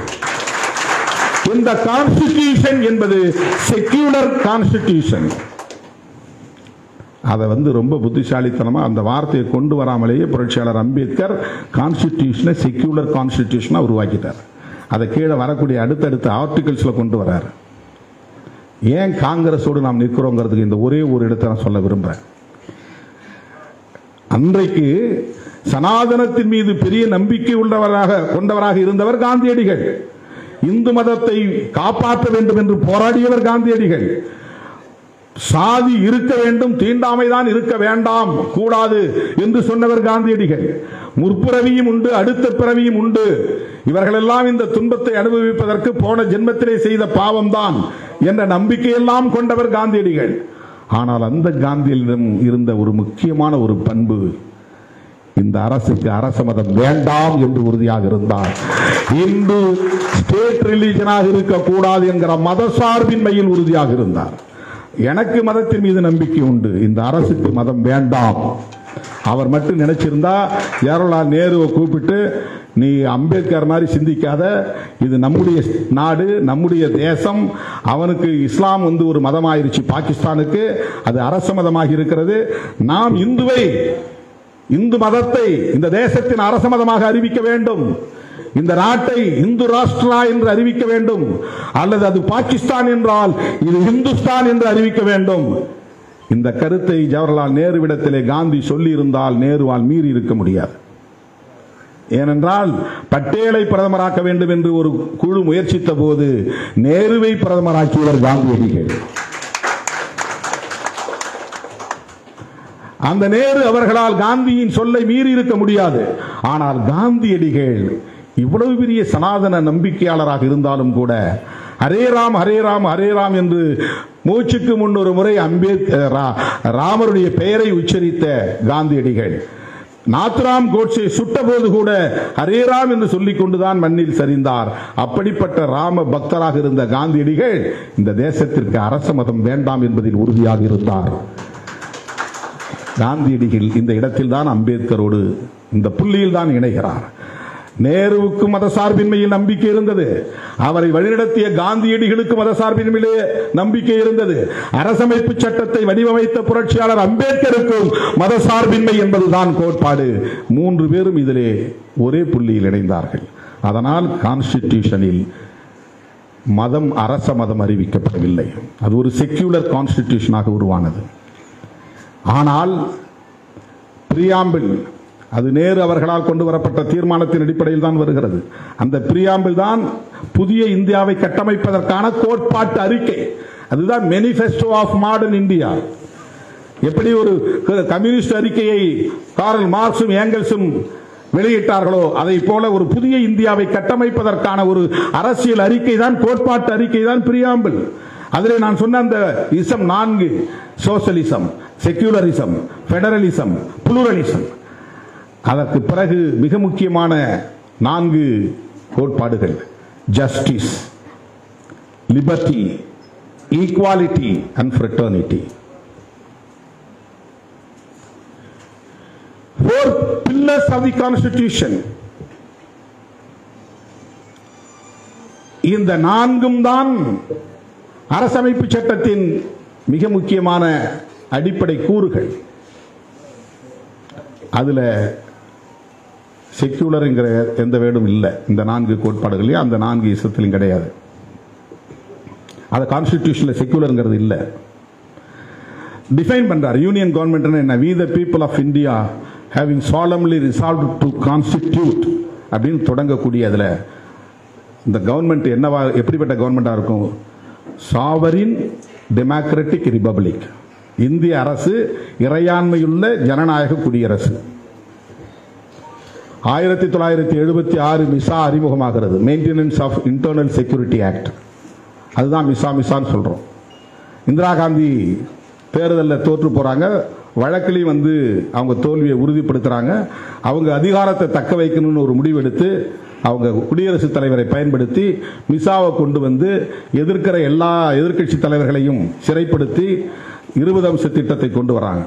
இந்த கான்ஸ்டிடியூஷன் என்பது செக்யூலர் கான்ஸ்டிடியூஷன். அதை ரொம்ப புத்திசாலித்தனமா அந்த வார்த்தையை கொண்டு வராமலேயே புரட்சியாளர் அம்பேத்கர் கான்ஸ்டிடியூஷனை செக்யூலர் கான்ஸ்டிடியூஷனா உருவாக்கிட்டார். அதை கீழே வரக்கூடிய அடுத்தடுத்த ஆர்டிகல்ஸ்ல கொண்டு வர்றாரு. ஏன் காங்கிரஸோடு நாம் நிற்கிறோங்கிறதுக்கு இந்த ஒரே ஒரு இடத்தை நான் சொல்ல விரும்புறேன். அன்றைக்கு சனாதனத்தின் மீது பெரிய நம்பிக்கை கொண்டவராக இருந்தவர் காந்தியடிகள். இந்து மதத்தை காப்பாற்ற வேண்டும் என்று போராடியவர் காந்தியடிகள். சாதி இருக்க வேண்டும், தீண்டாமைதான் இருக்க வேண்டாம், கூடாது என்று சொன்னவர் காந்தியடிகள். முற்பிறவியும் உண்டு, அடுத்த பிறவியும் உண்டு, இவர்களெல்லாம் இந்த துன்பத்தை அனுபவிப்பதற்கு போன ஜென்மத்திலே செய்த பாவம்தான் என்ற நம்பிக்கையெல்லாம் கொண்டவர் காந்தியடிகள். ஆனால் அந்த காந்தியிடம் இருந்த ஒரு முக்கியமான ஒரு பண்பு, இந்த அரசுக்கு அரச மதம் வேண்டாம் என்று உறுதியாக இருந்தார். இந்து ஸ்டேட் ரிலிஜனாக இருக்கக்கூடாது என்கிற மதசார்பின்மையில் உறுதியாக இருந்தார். எனக்கு மதத்தின் மீது நம்பிக்கை உண்டு, இந்த அரசுக்கு மதம் வேண்டாம். அவர் மட்டும் நினைச்சிருந்தா ஜவஹர்லால் நேருவை கூப்பிட்டு, நீ அம்பேத்கர் மாதிரி சிந்திக்காத, இது நம்முடைய நாடு, நம்முடைய தேசம், அவனுக்கு இஸ்லாம் ஒரு மதமாயிருச்சு, பாகிஸ்தானுக்கு அது அரச மதமாக இருக்கிறது, நாம் இந்து மதத்தை இந்த தேசத்தின் அரச மதமாக அறிவிக்க வேண்டும், இந்த நாட்டை இந்து ராஷ்டிரா என்று அறிவிக்க வேண்டும், அல்லது அது பாகிஸ்தான் என்றால் இது இந்துஸ்தான் என்று அறிவிக்க வேண்டும். இந்த கருத்தை ஜவஹர்லால் நேருவிடத்திலே காந்தி சொல்லி இருந்தால் நேருவால் மீறி இருக்க முடியாது. ஏனென்றால் பட்டேலை பிரதமராக்க வேண்டும் என்று ஒரு குழு முயற்சித்த போது நேருவை பிரதமராக்கியவர் காந்தியடிகள். அந்த நேரு அவர்களால் காந்தியின் சொல்லை மீறி இருக்க முடியாது. ஆனால் காந்தியடிகள் இவ்வளவு பெரிய சனாதன நம்பிக்கையாளராக இருந்தாலும் கூட ஹரே ராம் ஹரே ராம் ஹரே ராம் என்று மூச்சுக்கு முன் ஒரு முறை ராமருடைய பெயரை உச்சரித்த காந்தியடிகள் நாத்துராம் கோட்சே சுட்ட போது கூட ஹரே ராம் என்று சொல்லிக் கொண்டுதான் மண்ணில் சரிந்தார். அப்படிப்பட்ட ராம பக்தராக இருந்த காந்தியடிகள் இந்த தேசத்திற்கு அரச மதம் வேண்டாம் என்பதில் உறுதியாக இருந்தார். காந்தியடிகள் இந்த இடத்தில் தான் அம்பேத்கரோடு இந்த புள்ளியில் தான் இணைகிறார். நேருவுக்கு மதசார்பின்மையில் நம்பிக்கை இருந்தது, அவரை வழிநடத்திய காந்தியடிகளுக்கு மதசார்பின்மையிலே நம்பிக்கை இருந்தது, அரசமைப்பு சட்டத்தை வடிவமைத்த புரட்சியாளர் அம்பேத்கருக்கும் மதசார்பின்மை என்பதுதான் கோட்பாடு. மூன்று பேரும் இதிலே ஒரே புள்ளியில் இணைந்தார்கள். அதனால் கான்ஸ்டிடியூஷனில் மதம் அரச மதம் அறிவிக்கப்படவில்லை. அது ஒரு செக்யூலர் கான்ஸ்டிடியூஷனாக உருவானது. ஆனால் பிரியாம்பிள் அது நேரு அவர்களால் கொண்டு வரப்பட்ட தீர்மானத்தின் அடிப்படையில் தான் வருகிறது. அந்த பிரியாம்பிள் தான் புதிய இந்தியாவை கட்டமைப்பதற்கான கோட்பாட்டு அறிக்கை. அதுதான் மேனிஃபெஸ்டோ ஆஃப் மாடர்ன் இந்தியா. எப்படி ஒரு கம்யூனிஸ்ட் அறிக்கையை கார்ல் மார்க்சும் ஏங்கல்ஸும் வெளியிட்டார்களோ அதை போல ஒரு புதிய இந்தியாவை கட்டமைப்பதற்கான ஒரு அரசியல் அறிக்கை தான், கோட்பாட்டு அறிக்கை தான் பிரியாம்பிள். அதில் நான் சொன்ன அந்த இசம் 4: சோசலிசம், செக்யூலரிசம், பெடரலிசம், புளூரலிசம். அதற்கு பிறகு மிக முக்கியமான 4 கோட்பாடுகள்: justice, liberty, equality and fraternity. 4 pillars of the Constitution. இந்த 4ம் தான் அரசமைப்பு சட்டத்தின் மிக முக்கியமான அடிப்படை கூறுகள். அதுல செக்யூலர் என்கிற எந்த வேர்டும் இல்லை இந்த 4 கோட்பாடுகளையும், அந்த 4 இசத்திலும் கிடையாது. அது கான்ஸ்டிடியூஷன்ல செக்யூலர்ங்கிறது இல்லை. டிஃபைன் பண்றார் யூனியன் கவர்மெண்ட் என்ன, we the people of India having solemnly resolved to constitute அப்படின்னு தொடங்கக்கூடிய அதுல இந்த கவர்மெண்ட் என்னவா, எப்படிப்பட்ட கவர்மெண்டா இருக்கும்? சாவரின் டெமோக்ராட்டிக் ரிபப்ளிக், இந்திய அரசு இறையாண்மையுள்ள ஜனநாயக குடியரசு. 1976 மிசா அறிமுகமாகிறது, maintenance of internal security act. அதுதான் மிசான்னு சொல்றோம். இந்திரா காந்தி தேர்தலில் தோற்று போறாங்க, வழக்கிலையும் அவங்க தோல்வியை உறுதிப்படுத்துறாங்க. அவங்க அதிகாரத்தை தக்க வைக்கணும்னு ஒரு முடிவெடுத்து அவங்க குடியரசுத் தலைவரை பயன்படுத்தி மிசாவை கொண்டு எதிர்க்கிற எல்லா எதிர்க்கட்சி தலைவர்களையும் சிறைப்படுத்தி 20 அம்ச திட்டத்தை கொண்டு வராங்க.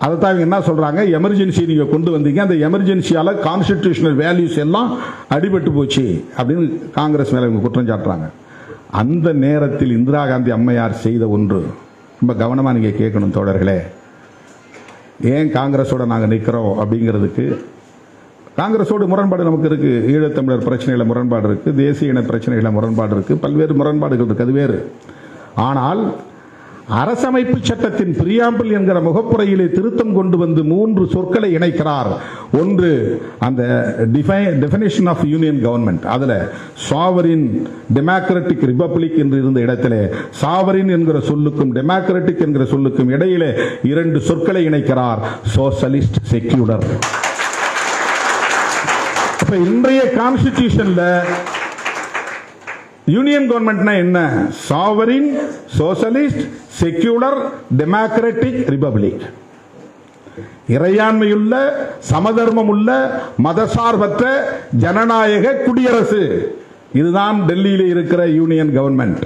அதைத்தான் என்ன சொல்றாங்க, எமர்ஜென்சி நீங்க கொண்டு வந்தீங்க, அந்த எமர்ஜென்சியால கான்ஸ்டிடியூஷனல் வேல்யூஸ் எல்லாம் அடிபட்டு போச்சு அப்படின்னு காங்கிரஸ் மேல இவங்க குற்றம் சாட்டுறாங்க. அந்த நேரத்தில் இந்திரா காந்தி அம்மையார் செய்த ஒன்று ரொம்ப கவனமா நீங்க கேட்கணும் தோழர்களே. ஏன் காங்கிரஸோட நாங்க நிற்கிறோம் அப்படிங்கிறதுக்கு, காங்கிரஸோடு முரண்பாடு நமக்கு இருக்கு. ஈழத்தமிழர் பிரச்சனையில முரண்பாடு இருக்கு, தேசிய இன பிரச்சனைகள முரண்பாடு இருக்கு, பல்வேறு முரண்பாடுகள் இருக்கு, அது வேறு. ஆனால் அரசமைப்பு சட்டத்தின் பிரியாம்பிள் என்கிற முகப்புரையிலே திருத்தம் கொண்டு 3 சொற்களை இணைக்கிறார். ஒன்று அந்த டெஃபினிஷன் ஆஃப் யூனியன் கவர்மெண்ட், அதுல சாவரின் டெமோக்ராட்டிக் ரிபப்ளிக் என்று இருந்த இடத்திலே சாவரின் என்கிற சொல்லுக்கும் டெமோக்ராட்டிக் என்கிற சொல்லுக்கும் இடையிலே 2 சொற்களை இணைக்கிறார், சோசலிஸ்ட், செக்யூலர். அப்ப இன்றைய கான்ஸ்டிடியூஷன்ல யூனியன் கவர்மெண்ட்னா என்ன? Sovereign, socialist, secular, democratic, republic. இறையாண்மையுள்ள, சமதர்மம் உள்ள, மதசார்பற்ற ஜனநாயக குடியரசு. இதுதான் டெல்லியில் இருக்கிற யூனியன் கவர்மெண்ட்.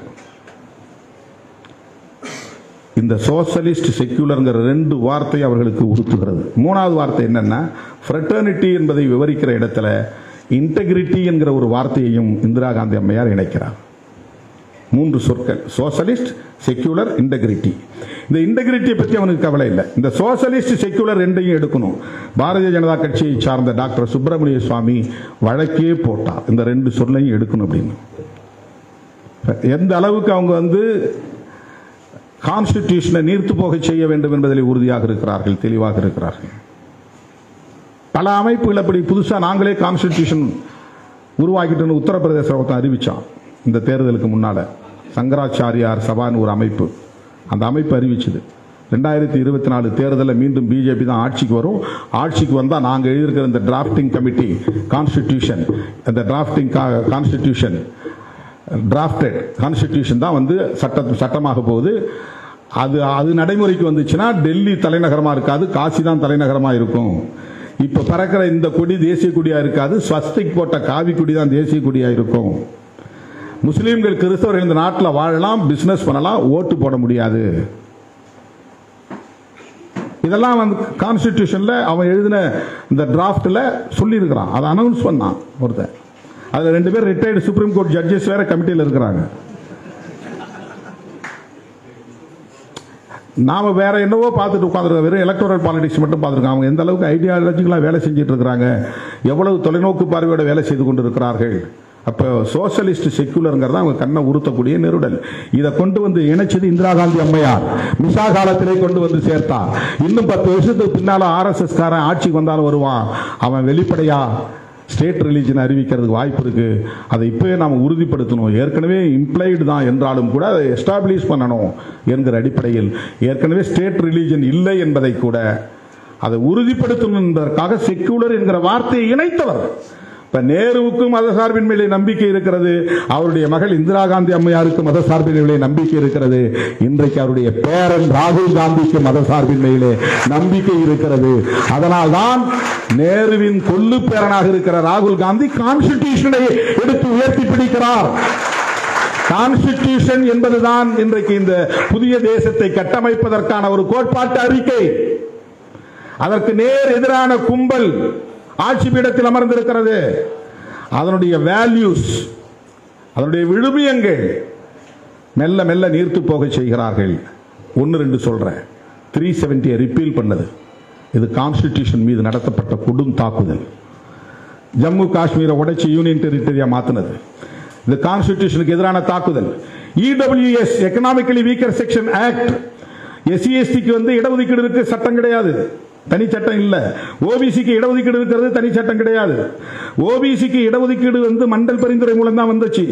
இந்த சோசலிஸ்ட் செக்யூலர்ங்கிற 2 வார்த்தை அவர்களுக்கு உறுத்துகிறது. 3வது வார்த்தை என்னன்னா, ஃப்ரெட்டர்னிட்டி என்பதை விவரிக்கிற இடத்துல இன்டெகிரிட்டி என்கிற ஒரு வார்த்தையையும் இந்திரா காந்தி அம்மையார் இணைக்கிறார். 3 சொற்கள்: சோசலிஸ்ட், செக்யூலர், இன்டெகிரிட்டி. இந்த இன்டெகிரிட்டியை பற்றி அவனுக்கு கவலை இல்லை. இந்த சோசலிஸ்ட், செக்யூலர் 2ஐயும் எடுக்கணும். பாரதிய ஜனதா கட்சியை சார்ந்த டாக்டர் சுப்பிரமணிய சுவாமி வழக்கே போட்டார், இந்த 2 சொல்லையும் எடுக்கணும் அப்படின்னு. எந்த அளவுக்கு அவங்க கான்ஸ்டிடியூஷனை நீர்த்து போக செய்ய வேண்டும் என்பதில் உறுதியாக இருக்கிறார்கள், தெளிவாக இருக்கிறார்கள். பல அமைப்புகள் அப்படி புதுசாக நாங்களே கான்ஸ்டிடியூஷன் உருவாக்கிட்டு உத்தரப்பிரதேசத்தை அறிவிச்சான். இந்த தேர்தலுக்கு முன்னால சங்கராச்சாரியார் சபான்னு ஒரு அமைப்பு, அந்த அமைப்பு அறிவிச்சது 2024 தேர்தலில் மீண்டும் பிஜேபி தான் ஆட்சிக்கு வரும். ஆட்சிக்கு வந்தால் நாங்கள் எழுதியிருக்கிற இந்த டிராஃப்டிங் கமிட்டி கான்ஸ்டிடியூஷன், அந்த டிராஃப்டிங் கான்ஸ்டிடியூஷன் டிராஃப்டட் கான்ஸ்டிடியூஷன் தான் சட்டமாக போகுது. அது நடைமுறைக்கு வந்துச்சுன்னா டெல்லி தலைநகரமா இருக்காது, காசி தான் தலைநகரமா இருக்கும். இப்ப பறக்கிற இந்த கொடி தேசிய கொடியா இருக்காது, ஸ்வஸ்திக் போட்ட காவி கொடி தான் தேசிய கொடியா இருக்கும். முஸ்லீம்கள், கிறிஸ்தவர்கள் இந்த நாட்டில் வாழலாம், பிசினஸ் பண்ணலாம், ஓட்டு போட முடியாது. இதெல்லாம் கான்ஸ்டிடியூஷன்ல அவன் எழுதின இந்த டிராஃப்ட்ல சொல்லி இருக்கிறான். அதை அனௌன்ஸ் பண்ணான் ஒருத்தன். அதுல 2 பேர் ரிட்டையர்டு சுப்ரீம் கோர்ட் ஜட்ஜஸ் வேற கமிட்டியில் இருக்கிறாங்க. நாம வேற என்னவோ பார்த்துட்டு உட்காந்துருக்கோம், வெறும் எலக்டோரல் பாலிடிக்ஸ் மட்டும் பார்த்துருக்கோம். அவங்க எந்த அளவுக்கு ஐடியாலஜிக்கலா வேலை செஞ்சுட்டு இருக்கிறாங்க, எவ்வளவு தொலைநோக்கு பார்வையோட வேலை செய்து கொண்டு இருக்கிறார்கள். அப்போ சோசலிஸ்ட் செக்யூலர்ங்கிறத அவங்க கண்ணை உறுத்தக்கூடிய நெருடல். இதை கொண்டு இணைச்சது இந்திரா காந்தி அம்மையார். மிசா காலத்திலே கொண்டு சேர்த்தார். இன்னும் 10 வருஷத்துக்கு பின்னால ஆர்எஸ்எஸ் காரன் ஆட்சிக்கு வந்தாலும் வருவான், அவன் வெளிப்படையா ஸ்டேட் ரிலீஜன் அறிவிக்கிறதுக்கு வாய்ப்பு இருக்கு. அதை இப்பவே நாம் உறுதிப்படுத்தணும். ஏற்கனவே இம்ப்ளைடு தான் என்றாலும் கூட அதை எஸ்டாப்ளிஷ் பண்ணணும் என்கிற அடிப்படையில் ஏற்கனவே ஸ்டேட் ரிலீஜன் இல்லை என்பதை கூட அதை உறுதிப்படுத்தணும் என்பதற்காக செக்யூலர் என்கிற வார்த்தையை இணைத்தவர். நேருவுக்கும் மதசார்பின்மையிலே நம்பிக்கை இருக்கிறது, அவருடைய மகள் இந்திரா காந்தி அம்மையாருக்கு மதசார்பின்மையிலே நம்பிக்கை இருக்கிறது. இன்றைக்கு அவருடைய பேரன் ராகுல் காந்திக்கு மதசார்பின்மையிலே நம்பிக்கை இருக்கிறது. அதனால்தான் நேருவின் கொல்லு பேரனாக இருக்கிற ராகுல் காந்தி கான்ஸ்டிடியூஷனை எடுத்து உயர்த்தி பிடிக்கிறார். கான்ஸ்டிடியூஷன் என்பதுதான் இன்றைக்கு இந்த புதிய தேசத்தை கட்டமைப்பதற்கான ஒரு கோட்பாட்டு அறிக்கை. அதற்கு நேர் எதிரான கும்பல் ஆட்சி பீடத்தில் அமர்ந்திருக்கிறது. அதனுடைய வேல்யூஸ், அதனுடைய விழுமியங்கள் மெல்ல மெல்ல நீர்த்து போக செய்கிறார்கள். 1-2 சொல்றேன். 370 ரிப்பீல் பண்ணது, இது கான்ஸ்டிடியூஷன் மீது நடத்தப்பட்ட கொடும் தாக்குதல். ஜம்மு காஷ்மீரை உடைச்சு யூனியன் டெரிட்டரியா மாத்தினது, இது கான்ஸ்டிடியூஷனுக்கு எதிரான தாக்குதல். EWS economically weaker section act, SC/STக்கு இடஒதுக்கீடு சட்டம் கிடையாது, தனி சட்டம் இல்ல. ஓபிசிக்கு இடஒதுக்கீடு இருக்கிறது, தனி சட்டம் கிடையாது. ஓபிசிக்கு இடஒதுக்கீடு மண்டல் பரிந்துரை மூலம் தான் வந்துச்சு.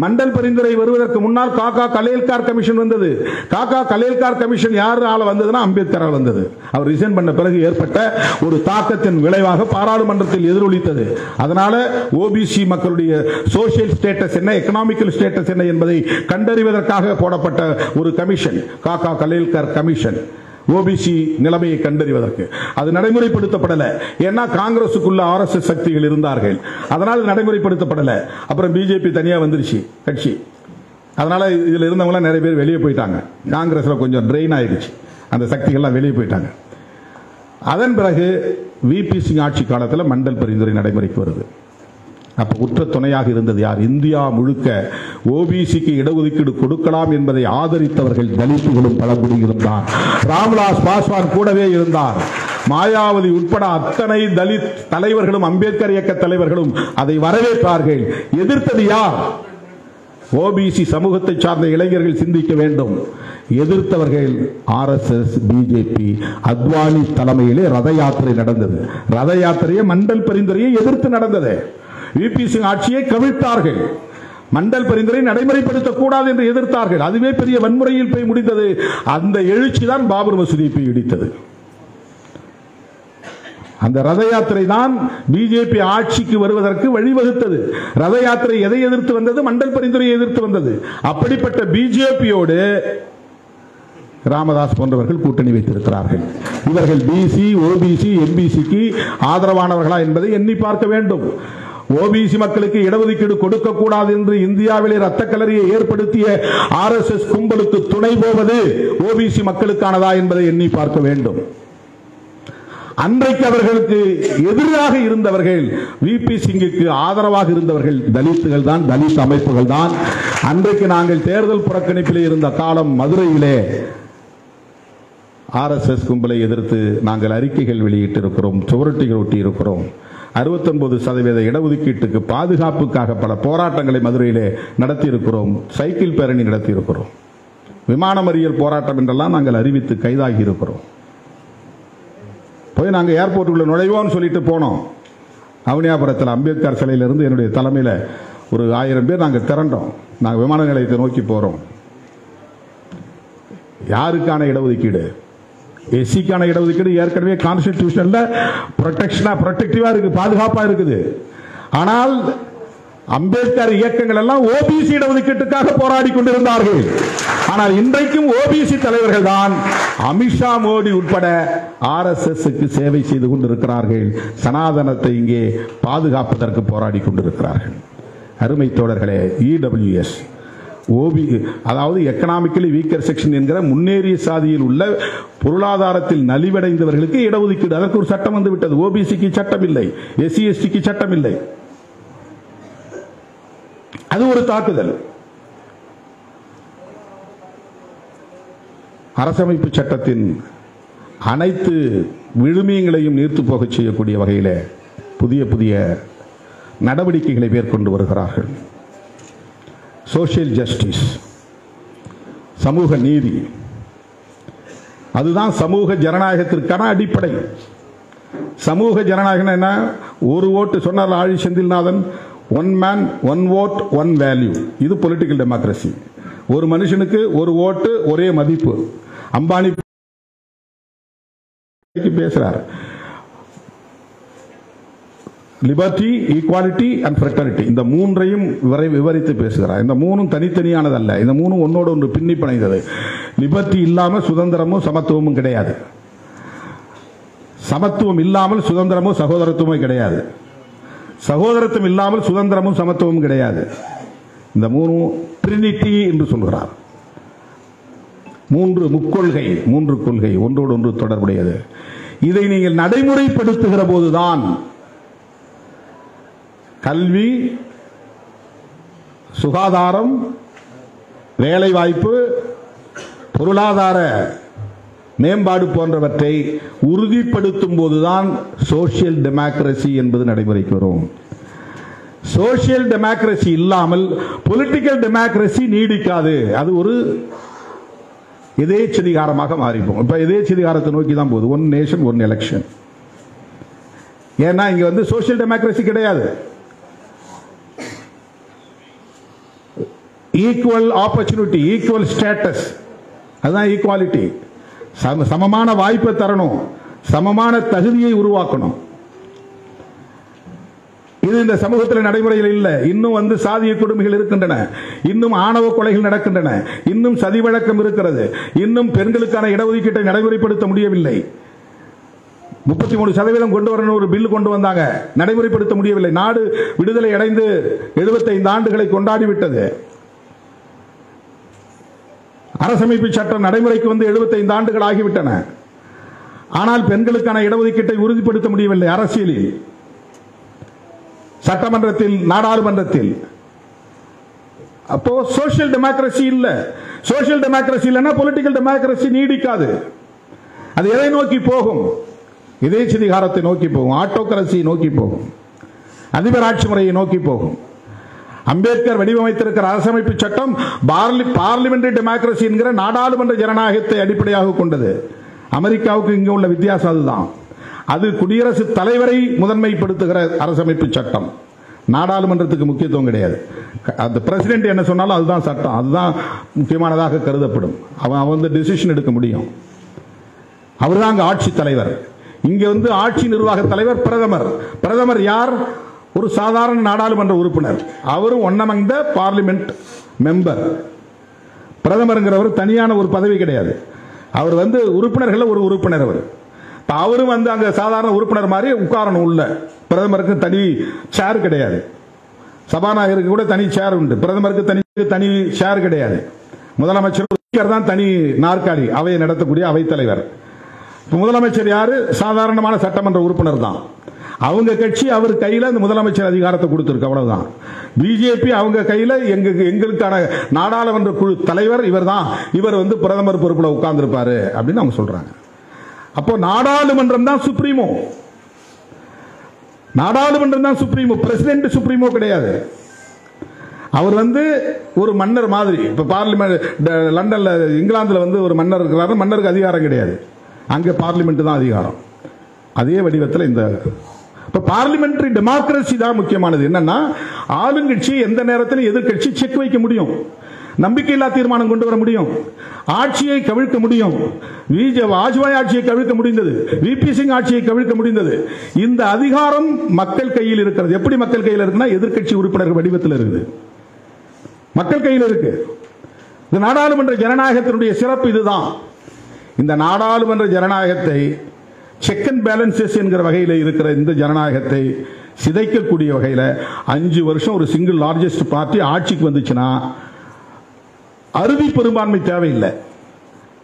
மண்டல் பரிந்துரை வருவதற்கு முன்னால் காக்கா கலேல்கார் கமிஷன் வந்தது. காக்கா கலேல்கார் கமிஷன் யார் ஆள வந்ததுன்னா அம்பேத்கரால் வந்தது. அவர் ரிசைன் பண்ண பிறகு ஏற்பட்ட ஒரு தாக்கத்தின் விளைவாக பாராளுமன்றத்தில் எதிரொலித்தது. அதனால ஓபிசி மக்களுடைய சோசியல் ஸ்டேட்டஸ் என்ன, எக்கனாமிக்கல் ஸ்டேட்டஸ் என்ன என்பதை கண்டறிவதற்காக போடப்பட்ட ஒரு கமிஷன், காக்கா கலேல்கார் கமிஷன், ஓபிசி நிலைமையை கண்டறிவதற்கு. அது நடைமுறைப்படுத்தப்படல. ஏன்னா காங்கிரசுக்குள்ள ஆர்எஸ்எஸ் சக்திகள் இருந்தார்கள், அதனால் நடைமுறைப்படுத்தப்படல. அப்புறம் பிஜேபி தனியா வந்துருச்சு கட்சி. அதனால இதுல இருந்தவங்க நிறைய பேர் வெளியே போயிட்டாங்க. காங்கிரஸ்ல கொஞ்சம் ட்ரெயின் ஆயிடுச்சு, அந்த சக்திகள்லாம் வெளியே போயிட்டாங்க. அதன் பிறகு விபி சிங் ஆட்சி காலத்தில் மண்டல் பரிந்துரை நடைமுறைக்கு வருது. அப்ப உற்ற துணையாக இருந்தது யார்? இந்தியா முழுக்க ஓபிசிக்கு இடஒதுக்கீடு கொடுக்கலாம் என்பதை ஆதரித்தவர்கள் தலித்துகளும் பழங்குடிகளும் தான். ராம்விலாஸ் பாஸ்வான் கூடவே இருந்தார். மாயாவதி உட்பட அத்தனை தலித் தலைவர்களும் அம்பேத்கர் இயக்க தலைவர்களும் அதை வரவேற்றார்கள். எதிர்த்தது யார்? ஓபிசி சமூகத்தை சார்ந்த இளைஞர்கள் சிந்திக்க வேண்டும். எதிர்த்தவர்கள் ஆர்எஸ்எஸ், பிஜேபி. அத்வானி தலைமையிலே ரத யாத்திரை நடந்தது. ரத யாத்திரையை மண்டல் பரிந்துரையை எதிர்த்து நடந்தது. விபி சிங் ஆட்சியை கவிழ்த்தார்கள். மண்டல் பரிந்துரை நடைமுறைப்படுத்தக்கூடாது என்று எதிர்த்தார்கள். அதுவே பெரிய வன்முறையில் போய் முடிந்தது. அந்த எழுச்சி தான் பாபர் மசூதியை போய் இடித்தது. அந்த ரத யாத்திரை தான் பிஜேபி ஆட்சிக்கு வருவதற்கு வழிவகுத்தது. ரத யாத்திரை எதை எதிர்த்து வந்தது? மண்டல் பரிந்துரையை எதிர்த்து வந்தது. அப்படிப்பட்ட பிஜேபியோடு ராமதாஸ் போன்றவர்கள் கூட்டணி வைத்திருக்கிறார்கள். இவர்கள் பிசி, ஓபிசி, எம்பிசிக்கு ஆதரவானவர்களா என்பதை எண்ணி பார்க்க வேண்டும். ஓபிசி மக்களுக்கு இடஒதுக்கீடு கொடுக்க கூடாது என்று இந்தியாவிலே ரத்த கலரியை ஏற்படுத்திய RSS கும்பலுக்கு துணை போவது ஓபிசி மக்களுக்கானதா என்பதை எண்ணி பார்க்க வேண்டும். அன்றைக்கு அவர்களுக்கு எதிராக இருந்தவர்கள், விபி சிங்குக்கு ஆதரவாக இருந்தவர்கள் தலித்துகள் தான், தலித் அமைப்புகள் தான். அன்றைக்கு நாங்கள் தேர்தல் புறக்கணிப்பிலே இருந்த காலம் மதுரையிலே RSS கும்பலை எதிர்த்து நாங்கள் அறிக்கைகள் வெளியிட்டிருக்கிறோம், சுவரொட்டிகள் ஒட்டியிருக்கிறோம். 69% இடஒதுக்கீட்டுக்கு பாதுகாப்புக்காக பல போராட்டங்களை மதுரையிலே நடத்தியிருக்கிறோம். சைக்கிள் பேரணி நடத்தியிருக்கிறோம். விமான மறியல் போராட்டம் என்றெல்லாம் நாங்கள் அறிவித்து கைதாகி இருக்கிறோம். போய் நாங்கள் ஏர்போர்ட்டுக்குள்ள நுழைவோம்னு சொல்லிட்டு போனோம். அவனியாபுரத்தில் அம்பேத்கர் சிலையிலிருந்து என்னுடைய தலைமையில் ஒரு 1000 பேர் நாங்கள் திரண்டோம். நாங்கள் விமான நிலையத்தை நோக்கி போறோம். யாருக்கான இடஒதுக்கீடு? எஸ்சிக்கான இடஒதுக்கீடு ஏற்கனவே கான்ஸ்டிடியூஷன்ல ப்ரொடெக்டிவா இருக்கு, பாதுகாப்பா இருக்குது. ஆனால் அம்பேத்கர் இயக்கங்கள் எல்லாம் ஓபிசி இடஒதுக்கீட்டுக்காக போராடி கொண்டிருந்தார்கள். ஆனால் இன்றைக்கும் ஓபிசி தலைவர்கள் தான் அமித்ஷா, மோடி உட்பட RSSக்கு சேவை செய்து கொண்டிருக்கிறார்கள். சனாதனத்தை இங்கே பாதுகாப்பதற்கு போராடி கொண்டிருக்கிறார்கள். அருமை தோழர்களே, EWS அதாவது எக்கனாமிக்கலி வீக்கர் செக்ஷன் என்கிற முன்னேறிய சாதியில் உள்ள பொருளாதாரத்தில் நலிவடைந்தவர்களுக்கு இடஒதுக்கீடு, அதற்கு ஒரு சட்டம் வந்து விட்டது. ஓபிசிக்கு சட்டம் இல்லை, SC STக்கு சட்டம் இல்லை. அது ஒரு தாக்குதல். அரசமைப்பு சட்டத்தின் அனைத்து விழுமியங்களையும் நீர்த்து போக செய்யக்கூடிய வகையில் புதிய புதிய நடவடிக்கைகளை மேற்கொண்டு வருகிறார்கள். சோஷியல் ஜஸ்டிஸ், சமூக நீதி, அதுதான் சமூக ஜனநாயகத்திற்கான அடிப்படை. சமூக ஜனநாயகம் என்ன? ஒரு ஓட்டு சொன்னார் Aazhi Senthilnathan, one man one vote one value. இது பொலிட்டிக்கல் டெமோக்ரஸி. ஒரு மனுஷனுக்கு ஒரு ஓட்டு ஒரே மதிப்பு. அம்பானி பேசுறார். லிபர்ட்டி, ஈக்வாலிட்டி அண்ட் ஃப்ரெட்டர்னிட்டி, இந்த மூன்றையும் விவரித்து பேசுகிறார். இந்த மூணும் தனித்தனியானதல்ல, இந்த மூணும் ஒன்னோடு ஒன்று பின்னி பிணைந்தது. லிபர்ட்டி இல்லாமல் சுதந்திரமும் சமத்துவமும் கிடையாது. சமத்துவம் இல்லாமல் சுதந்திரமும் சகோதரத்துவமும் கிடையாது. சகோதரத்துவம் இல்லாமல் சுதந்திரமும் சமத்துவமும் கிடையாது. இந்த மூணும் ட்ரினிட்டி என்று சொல்கிறார். முக்கொள்கை, மூன்று கொள்கை ஒன்றோடு ஒன்று தொடர்புடையது. இதை நீங்கள் நடைமுறைப்படுத்துகிற போதுதான் கல்வி, சுகாதாரம், வேலைவாய்ப்பு, பொருளாதார மேம்பாடு போன்றவற்றை உறுதிப்படுத்தும் போதுதான் சோசியல் டெமோக்ரசி என்பது நடைமுறைக்கு வரும். சோசியல் டெமோக்ரசி இல்லாமல் பொலிட்டிக்கல் டெமோக்ரசி நீடிக்காது. அது ஒரு எதேச்சதிகாரமாக மாறிப்போம். இப்ப எதேச்சதிகாரத்தை நோக்கி தான் போகுது. One nation one election. ஏன்னா இங்க வந்து சோசியல் டெமோக்ரசி கிடையாது. ஈக்குவல் ஆப்பர்ச்சுனிட்டி, ஈக்குவல் ஸ்டேட்டஸ், அதுதான் ஈக்குவாலிட்டி. சமமான வாய்ப்பை தரணும், சமமான தகுதியை உருவாக்கணும். இது இந்த சமூகத்தில் நடைமுறையில் இல்லை. இன்னும் வந்து சாதிய கொடுமைகள் இருக்கின்றன, இன்னும் ஆணவ கொலைகள் நடக்கின்றன, இன்னும் சதி வழக்கம் இருக்கிறது, இன்னும் பெண்களுக்கான இடஒதுக்கீட்டை நடைமுறைப்படுத்த முடியவில்லை. 33% கொண்டு வரணும் ஒரு பில் கொண்டு வந்தாங்க, நடைமுறைப்படுத்த முடியவில்லை. நாடு விடுதலை அடைந்து 75 ஆண்டுகளை கொண்டாடிவிட்டது. அரசமைப்பு சட்டம் நடைமுறைக்கு வந்து 75 ஆண்டுகள் ஆகிவிட்டன. ஆனால் பெண்களுக்கான இடஒதுக்கீட்டை உறுதிப்படுத்த முடியவில்லை. அரசியலில், சட்டமன்றத்தில், நாடாளுமன்றத்தில். அப்போ சோசியல் டெமோக்ரசி இல்ல. சோசியல் டெமோக்ரசி இல்லைன்னா பொலிட்டிக்கல் டெமோக்ரசி நீடிக்காது. அது எதை நோக்கி போகும்? எதேச்சதிகாரத்தை நோக்கி போகும், ஆட்டோகிரசியை நோக்கி போகும், அதிபர் ஆட்சி முறையை நோக்கி போகும். அம்பேத்கர் வடிவமைத்திருக்கிற அரசமைப்பு சட்டம் பார்லிமெண்டரி டெமோக்ரசி என்கிற நாடாளுமன்ற ஜனநாயகத்தை அடிப்படையாக கொண்டது. அமெரிக்காவுக்கு இங்கே உள்ள வித்தியாசம் அதுதான். அது குடியரசுத் தலைவரை முதன்மைப்படுத்துகிற அரசமைப்பு சட்டம். நாடாளுமன்றத்துக்கு முக்கியத்துவம் கிடையாது. அந்த பிரசிடென்ட் என்ன சொன்னாலும் அதுதான் சட்டம், அதுதான் முக்கியமானதாக கருதப்படும். அவன் வந்து டிசிஷன் எடுக்க முடியும். அவர் தான் ஆட்சி தலைவர். இங்க வந்து ஆட்சி நிர்வாக தலைவர் பிரதமர். பிரதமர் யார்? ஒரு சாதாரண நாடாளுமன்ற உறுப்பினர். அவரும் one among the parliament member. பிரதமருங்கிறவர் தனியான ஒரு பதவி கிடையாது. அவர் வந்து உறுப்பினர்கள் ஒரு உறுப்பினர் அவரும் வந்து அங்க சாதாரண உறுப்பினர் மாதிரி உட்காரணும். உள்ள பிரதமருக்கு தனி சேர் கிடையாது, சபாநாயகருக்கு கூட தனி சேர் உண்டு, பிரதமருக்கு தனி சேர் கிடையாது, முதலமைச்சர் தான் தனி நாற்காலி, அவையை நடத்தக்கூடிய அவைத்தலைவர். முதலமைச்சர் யாரு? சாதாரணமான சட்டமன்ற உறுப்பினர் தான். அவங்க கட்சி அவர் கையில அந்த முதலமைச்சர் அதிகாரத்தை கொடுத்திருக்கு, அவ்வளவுதான். பிஜேபி அவங்க கையில எங்களுக்கான நாடாளுமன்ற குழு தலைவர் இவர் தான், இவர் வந்து பிரதமர் பொறுப்புல உட்கார்ந்து இருப்பாரு அப்படின்னு அவங்க சொல்றாங்க. அப்போ நாடாளுமன்றம் தான் சுப்ரீமோ, நாடாளுமன்றம் தான் சுப்ரீமோ, பிரசிடென்ட் சுப்ரீமோ கிடையாது. அவர் வந்து ஒரு மன்னர் மாதிரி. இப்ப பார்லிமெண்ட் லண்டன்ல இங்கிலாந்துல வந்து ஒரு மன்னர் இருக்கிறாரு, மன்னருக்கு அதிகாரம் கிடையாது, அங்க பார்லிமெண்ட் தான் அதிகாரம். அதே வடிவத்தில் இந்த பார்லிமெண்டரி டெமோக்ரஸி தான் முக்கியமானது. என்னன்னா ஆளுங்கட்சி எந்த நேரத்தில் எதிர்கட்சி செக் வைக்க முடியும், நம்பிக்கையில்லா தீர்மானம் கொண்டு வர முடியும், ஆட்சியை கவிழ்க்க முடியும். வாஜ்பாய் ஆட்சியை கவிழ்க்க முடிந்தது, விபி சிங் ஆட்சியை கவிழ்க்க முடிந்தது. இந்த அதிகாரம் மக்கள் கையில் இருக்கிறது. எப்படி மக்கள் கையில் இருக்குன்னா எதிர்கட்சி உறுப்பினர் வடிவத்தில் இருக்குது, மக்கள் கையில் இருக்கு. இந்த நாடாளுமன்ற ஜனநாயகத்தினுடைய சிறப்பு இதுதான். இந்த நாடாளுமன்ற ஜனநாயகத்தை செக் அண்ட் பேலன்சஸ் என்கிற வகையில் இருக்கிற இந்த ஜனநாயகத்தை சிதைக்கக்கூடிய வகையில் 5 வருஷம் ஒரு சிங்கிள் லார்ஜஸ்ட் பார்ட்டி ஆட்சிக்கு வந்துச்சுன்னா அறுதி பெரும்பான்மை தேவையில்லை,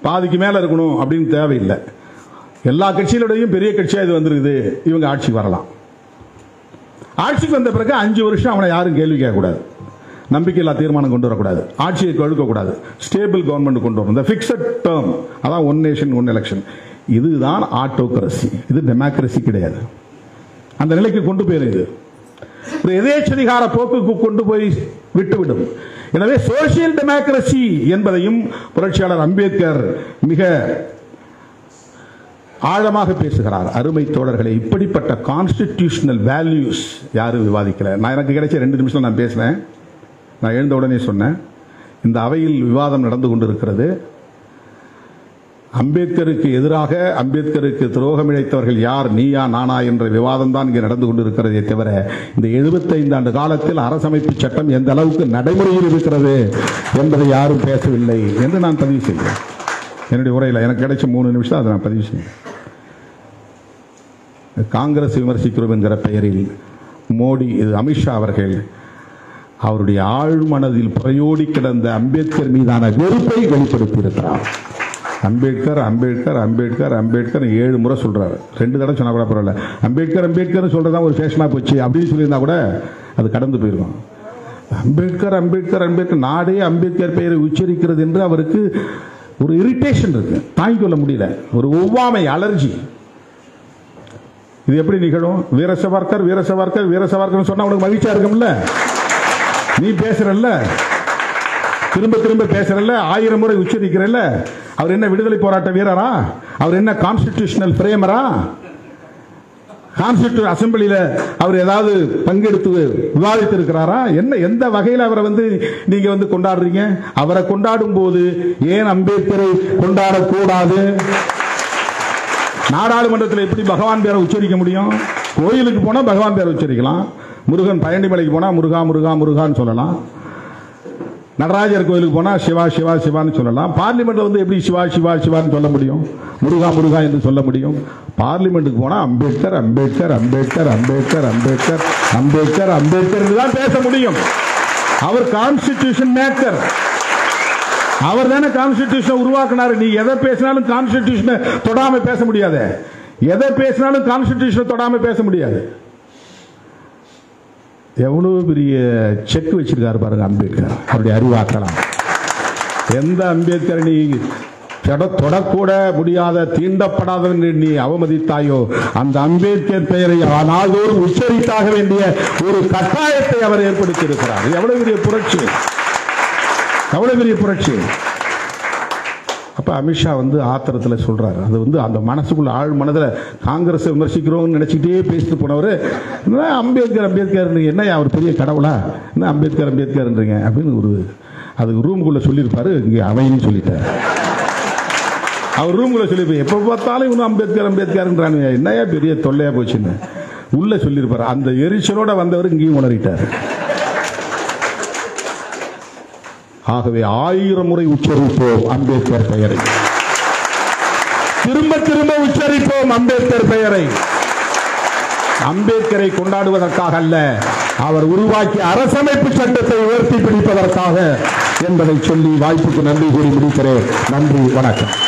பாதிக்கு மேல இருக்கணும் அப்படின்னு தேவையில்லை. எல்லா கட்சிகளுடையும் பெரிய கட்சியா இது வந்திருக்குது, இவங்க ஆட்சிக்கு வரலாம். ஆட்சிக்கு வந்த பிறகு 5 வருஷம் அவனை யாரும் கேள்வி கேட்கக்கூடாது, நம்பிக்கையில்லா தீர்மானம் கொண்டு வரக்கூடாது, ஆட்சியை கழுக்கக்கூடாது, ஸ்டேபிள் கவர்மெண்ட் கொண்டு வரணும். இந்த ஃபிக்ஸட் டேர்ம், அதான் ஒன் நேஷன் ஒன் எலெக்ஷன். இதுதான் ஆட்டோகிரசி, இது டெமோக்ரசி கிடையாது. அந்த நிலைக்கு கொண்டு போயிருது, ஒரு எதேச்சதிகார போக்குக்கு கொண்டு போய் விட்டுவிடும். எனவே சோசியல் டெமோக்ரசி என்பதையும் புரட்சியாளர் அம்பேத்கர் மிக ஆழமாக பேசுகிறார். அருமை தோழர்களே, இப்படிப்பட்ட கான்ஸ்டிடியூஷனல் வேல்யூஸ் யாரும் விவாதிக்கல. நான் எனக்கு கிடைச்ச 2 நிமிஷம் நான் பேசினேன். நான் எழுந்த உடனே சொன்னேன், இந்த அவையில் விவாதம் நடந்து கொண்டிருக்கிறது. அம்பேத்கருக்கு எதிராக, அம்பேத்கருக்கு துரோகம் இழைத்தவர்கள் யார், நீயா நானா என்ற விவாதம் தான் இங்கே நடந்து கொண்டிருக்கிறதே தவிர இந்த 75 ஆண்டு காலத்தில் அரசமைப்பு சட்டம் எந்த அளவுக்கு நடைமுறையில் இருக்கிறது என்பதை யாரும் பேசவில்லை என்று நான் பதிவு செய்கிறேன். என்னுடைய உரையில் எனக்கு கிடைச்ச 3 நிமிஷம் அதை நான் பதிவு செய்கிறேன். காங்கிரஸ் விமர்சிக்கிறோம் என்கிற பெயரில் மோடி, அமித்ஷா அவர்கள் அவருடைய ஆழ்மனதில் புறையோடி கிடந்த அம்பேத்கர் மீதான வெறுப்பை வெளிப்படுத்தி இருக்கிறார். அம்பேத்கர் அம்பேத்கர் அம்பேத்கர் அம்பேத்கர் 7 முறை சொல்றாரு. 2 தடவை சொன்னா கூட பரவாயில்ல, அம்பேத்கர் அம்பேத்கர் சொல்றதா ஒரு ஃபேஷனா போச்சு அப்படின்னு சொல்லியிருந்தா கூட அது கடந்து போயிருக்கும். அம்பேத்கர் அம்பேத்கர் அம்பேத்கர், நாடே அம்பேத்கர் பெயரை உச்சரிக்கிறது என்று அவருக்கு ஒரு இரிட்டேஷன் இருக்கு, தாங்கிக் கொள்ள முடியல, ஒரு ஒவ்வாமை, அலர்ஜி. இது எப்படி நிகழும்? வீர சவர்கர் வீர சவர்கர் வீர சவர்கர் சொன்னா உனக்கு மகிழ்ச்சியா இருக்கும்ல, நீ பேசுறல்ல, திரும்ப திரும்ப பேசுறல்ல, 1000 முறை உச்சரிக்கிறல்ல. அவர் என்ன விடுதலை போராட்ட வீரரா? அவர் என்ன கான்ஸ்டிடியூஷனல் பிரேமரா? கான்ஸ்டிடியூஷன் அசம்பிளியில அவர் ஏதாவது பங்கெடுத்து விவாதித்து இருக்கிறாரா? என்ன, எந்த வகையில் அவரை வந்து நீங்க வந்து கொண்டாடுறீங்க? அவரை கொண்டாடும் போது ஏன் அம்பேத்கரை கொண்டாடக்கூடாது? நாடாளுமன்றத்தில் எப்படி பகவான் பேரை உச்சரிக்க முடியும்? கோயிலுக்கு போனா பகவான் பேரை உச்சரிக்கலாம், முருகன் பழனிமலைக்கு போனா முருகா முருகா முருகான்னு சொல்லலாம், நடராஜர் கோயிலுக்கு போனா சிவா சிவா சிவான்னு சொல்லலாம். பார்லிமெண்ட்ல வந்து எப்படி சிவா சிவா சிவான்னு சொல்ல முடியும், முருகா முருகா என்று சொல்ல முடியும்? பார்லிமெண்ட்டுக்கு போனா அம்பேத்கர் அம்பேத்கர் அம்பேத்கர் அம்பேத்கர் அம்பேத்கர் அம்பேத்கர் அம்பேத்கர் தான் பேச முடியும். அவர் கான்ஸ்டிடியூஷன் மேக்கர், அவர் தானே கான்ஸ்டிடியூஷன் உருவாக்கினாரு. நீ எதை பேசினாலும் கான்ஸ்டிடியூஷனை தொடாம பேச முடியாது, எதை பேசினாலும் கான்ஸ்டிடியூஷனை தொடாம பேச முடியாது. எவ்வளவு பெரிய செக் வச்சிருக்காரு பாருங்க அம்பேத்கர், அவருடைய அறிவாக்கலாம். எந்த அம்பேத்கர் நீ தொடக்கூட முடியாத, தீண்டப்படாத நீ அவமதித்தாயோ அந்த அம்பேத்கர் பெயரை நாள்தோறும் உச்சரித்தாக வேண்டிய ஒரு கட்டாயத்தை அவர் ஏற்படுத்தி இருக்கிறார். எவ்வளவு பெரிய புரட்சி, எவ்வளவு பெரிய புரட்சி. அப்ப அமித்ஷா வந்து ஆத்திரத்தில் சொல்றாரு, அது வந்து அந்த மனசுக்குள்ள ஆழ் மனதில் காங்கிரஸ் விமர்சிக்கிறோம் நினைச்சிட்டே பேசிட்டு போனவர் அம்பேத்கர் அம்பேத்கர், என்ன அவர் பெரிய கடவுளா, என்ன அம்பேத்கர் அம்பேத்கர்ன்றீங்க அப்படின்னு ஒரு அது ரூமுக்குள்ள சொல்லியிருப்பாரு. இங்கே அவைன்னு சொல்லிட்டார், அவர் ரூமுக்குள்ள சொல்லியிருப்பாரு. எப்ப பார்த்தாலும் இவனும் அம்பேத்கர் அம்பேத்கர்ன்றானு, என்னையா பெரிய தொல்லையா போச்சுன்னு உள்ள சொல்லியிருப்பாரு. அந்த எரிச்சலோட வந்தவர் இங்கேயும் உணரிட்டார். ஆகவே 1000 முறை உச்சரிப்போம் அம்பேத்கர் பெயரை. திரும்ப திரும்ப உச்சரிப்போம் அம்பேத்கர் பெயரை. அம்பேத்கரை கொண்டாடுவதற்காக அல்ல, அவர் உருவாக்கிய அரசமைப்பு சட்டத்தை உயர்த்தி பிடிப்பதற்காக என்பதை சொல்லி வாய்ப்புக்கு நன்றி கூறி முடிக்கிறேன். நன்றி, வணக்கம்.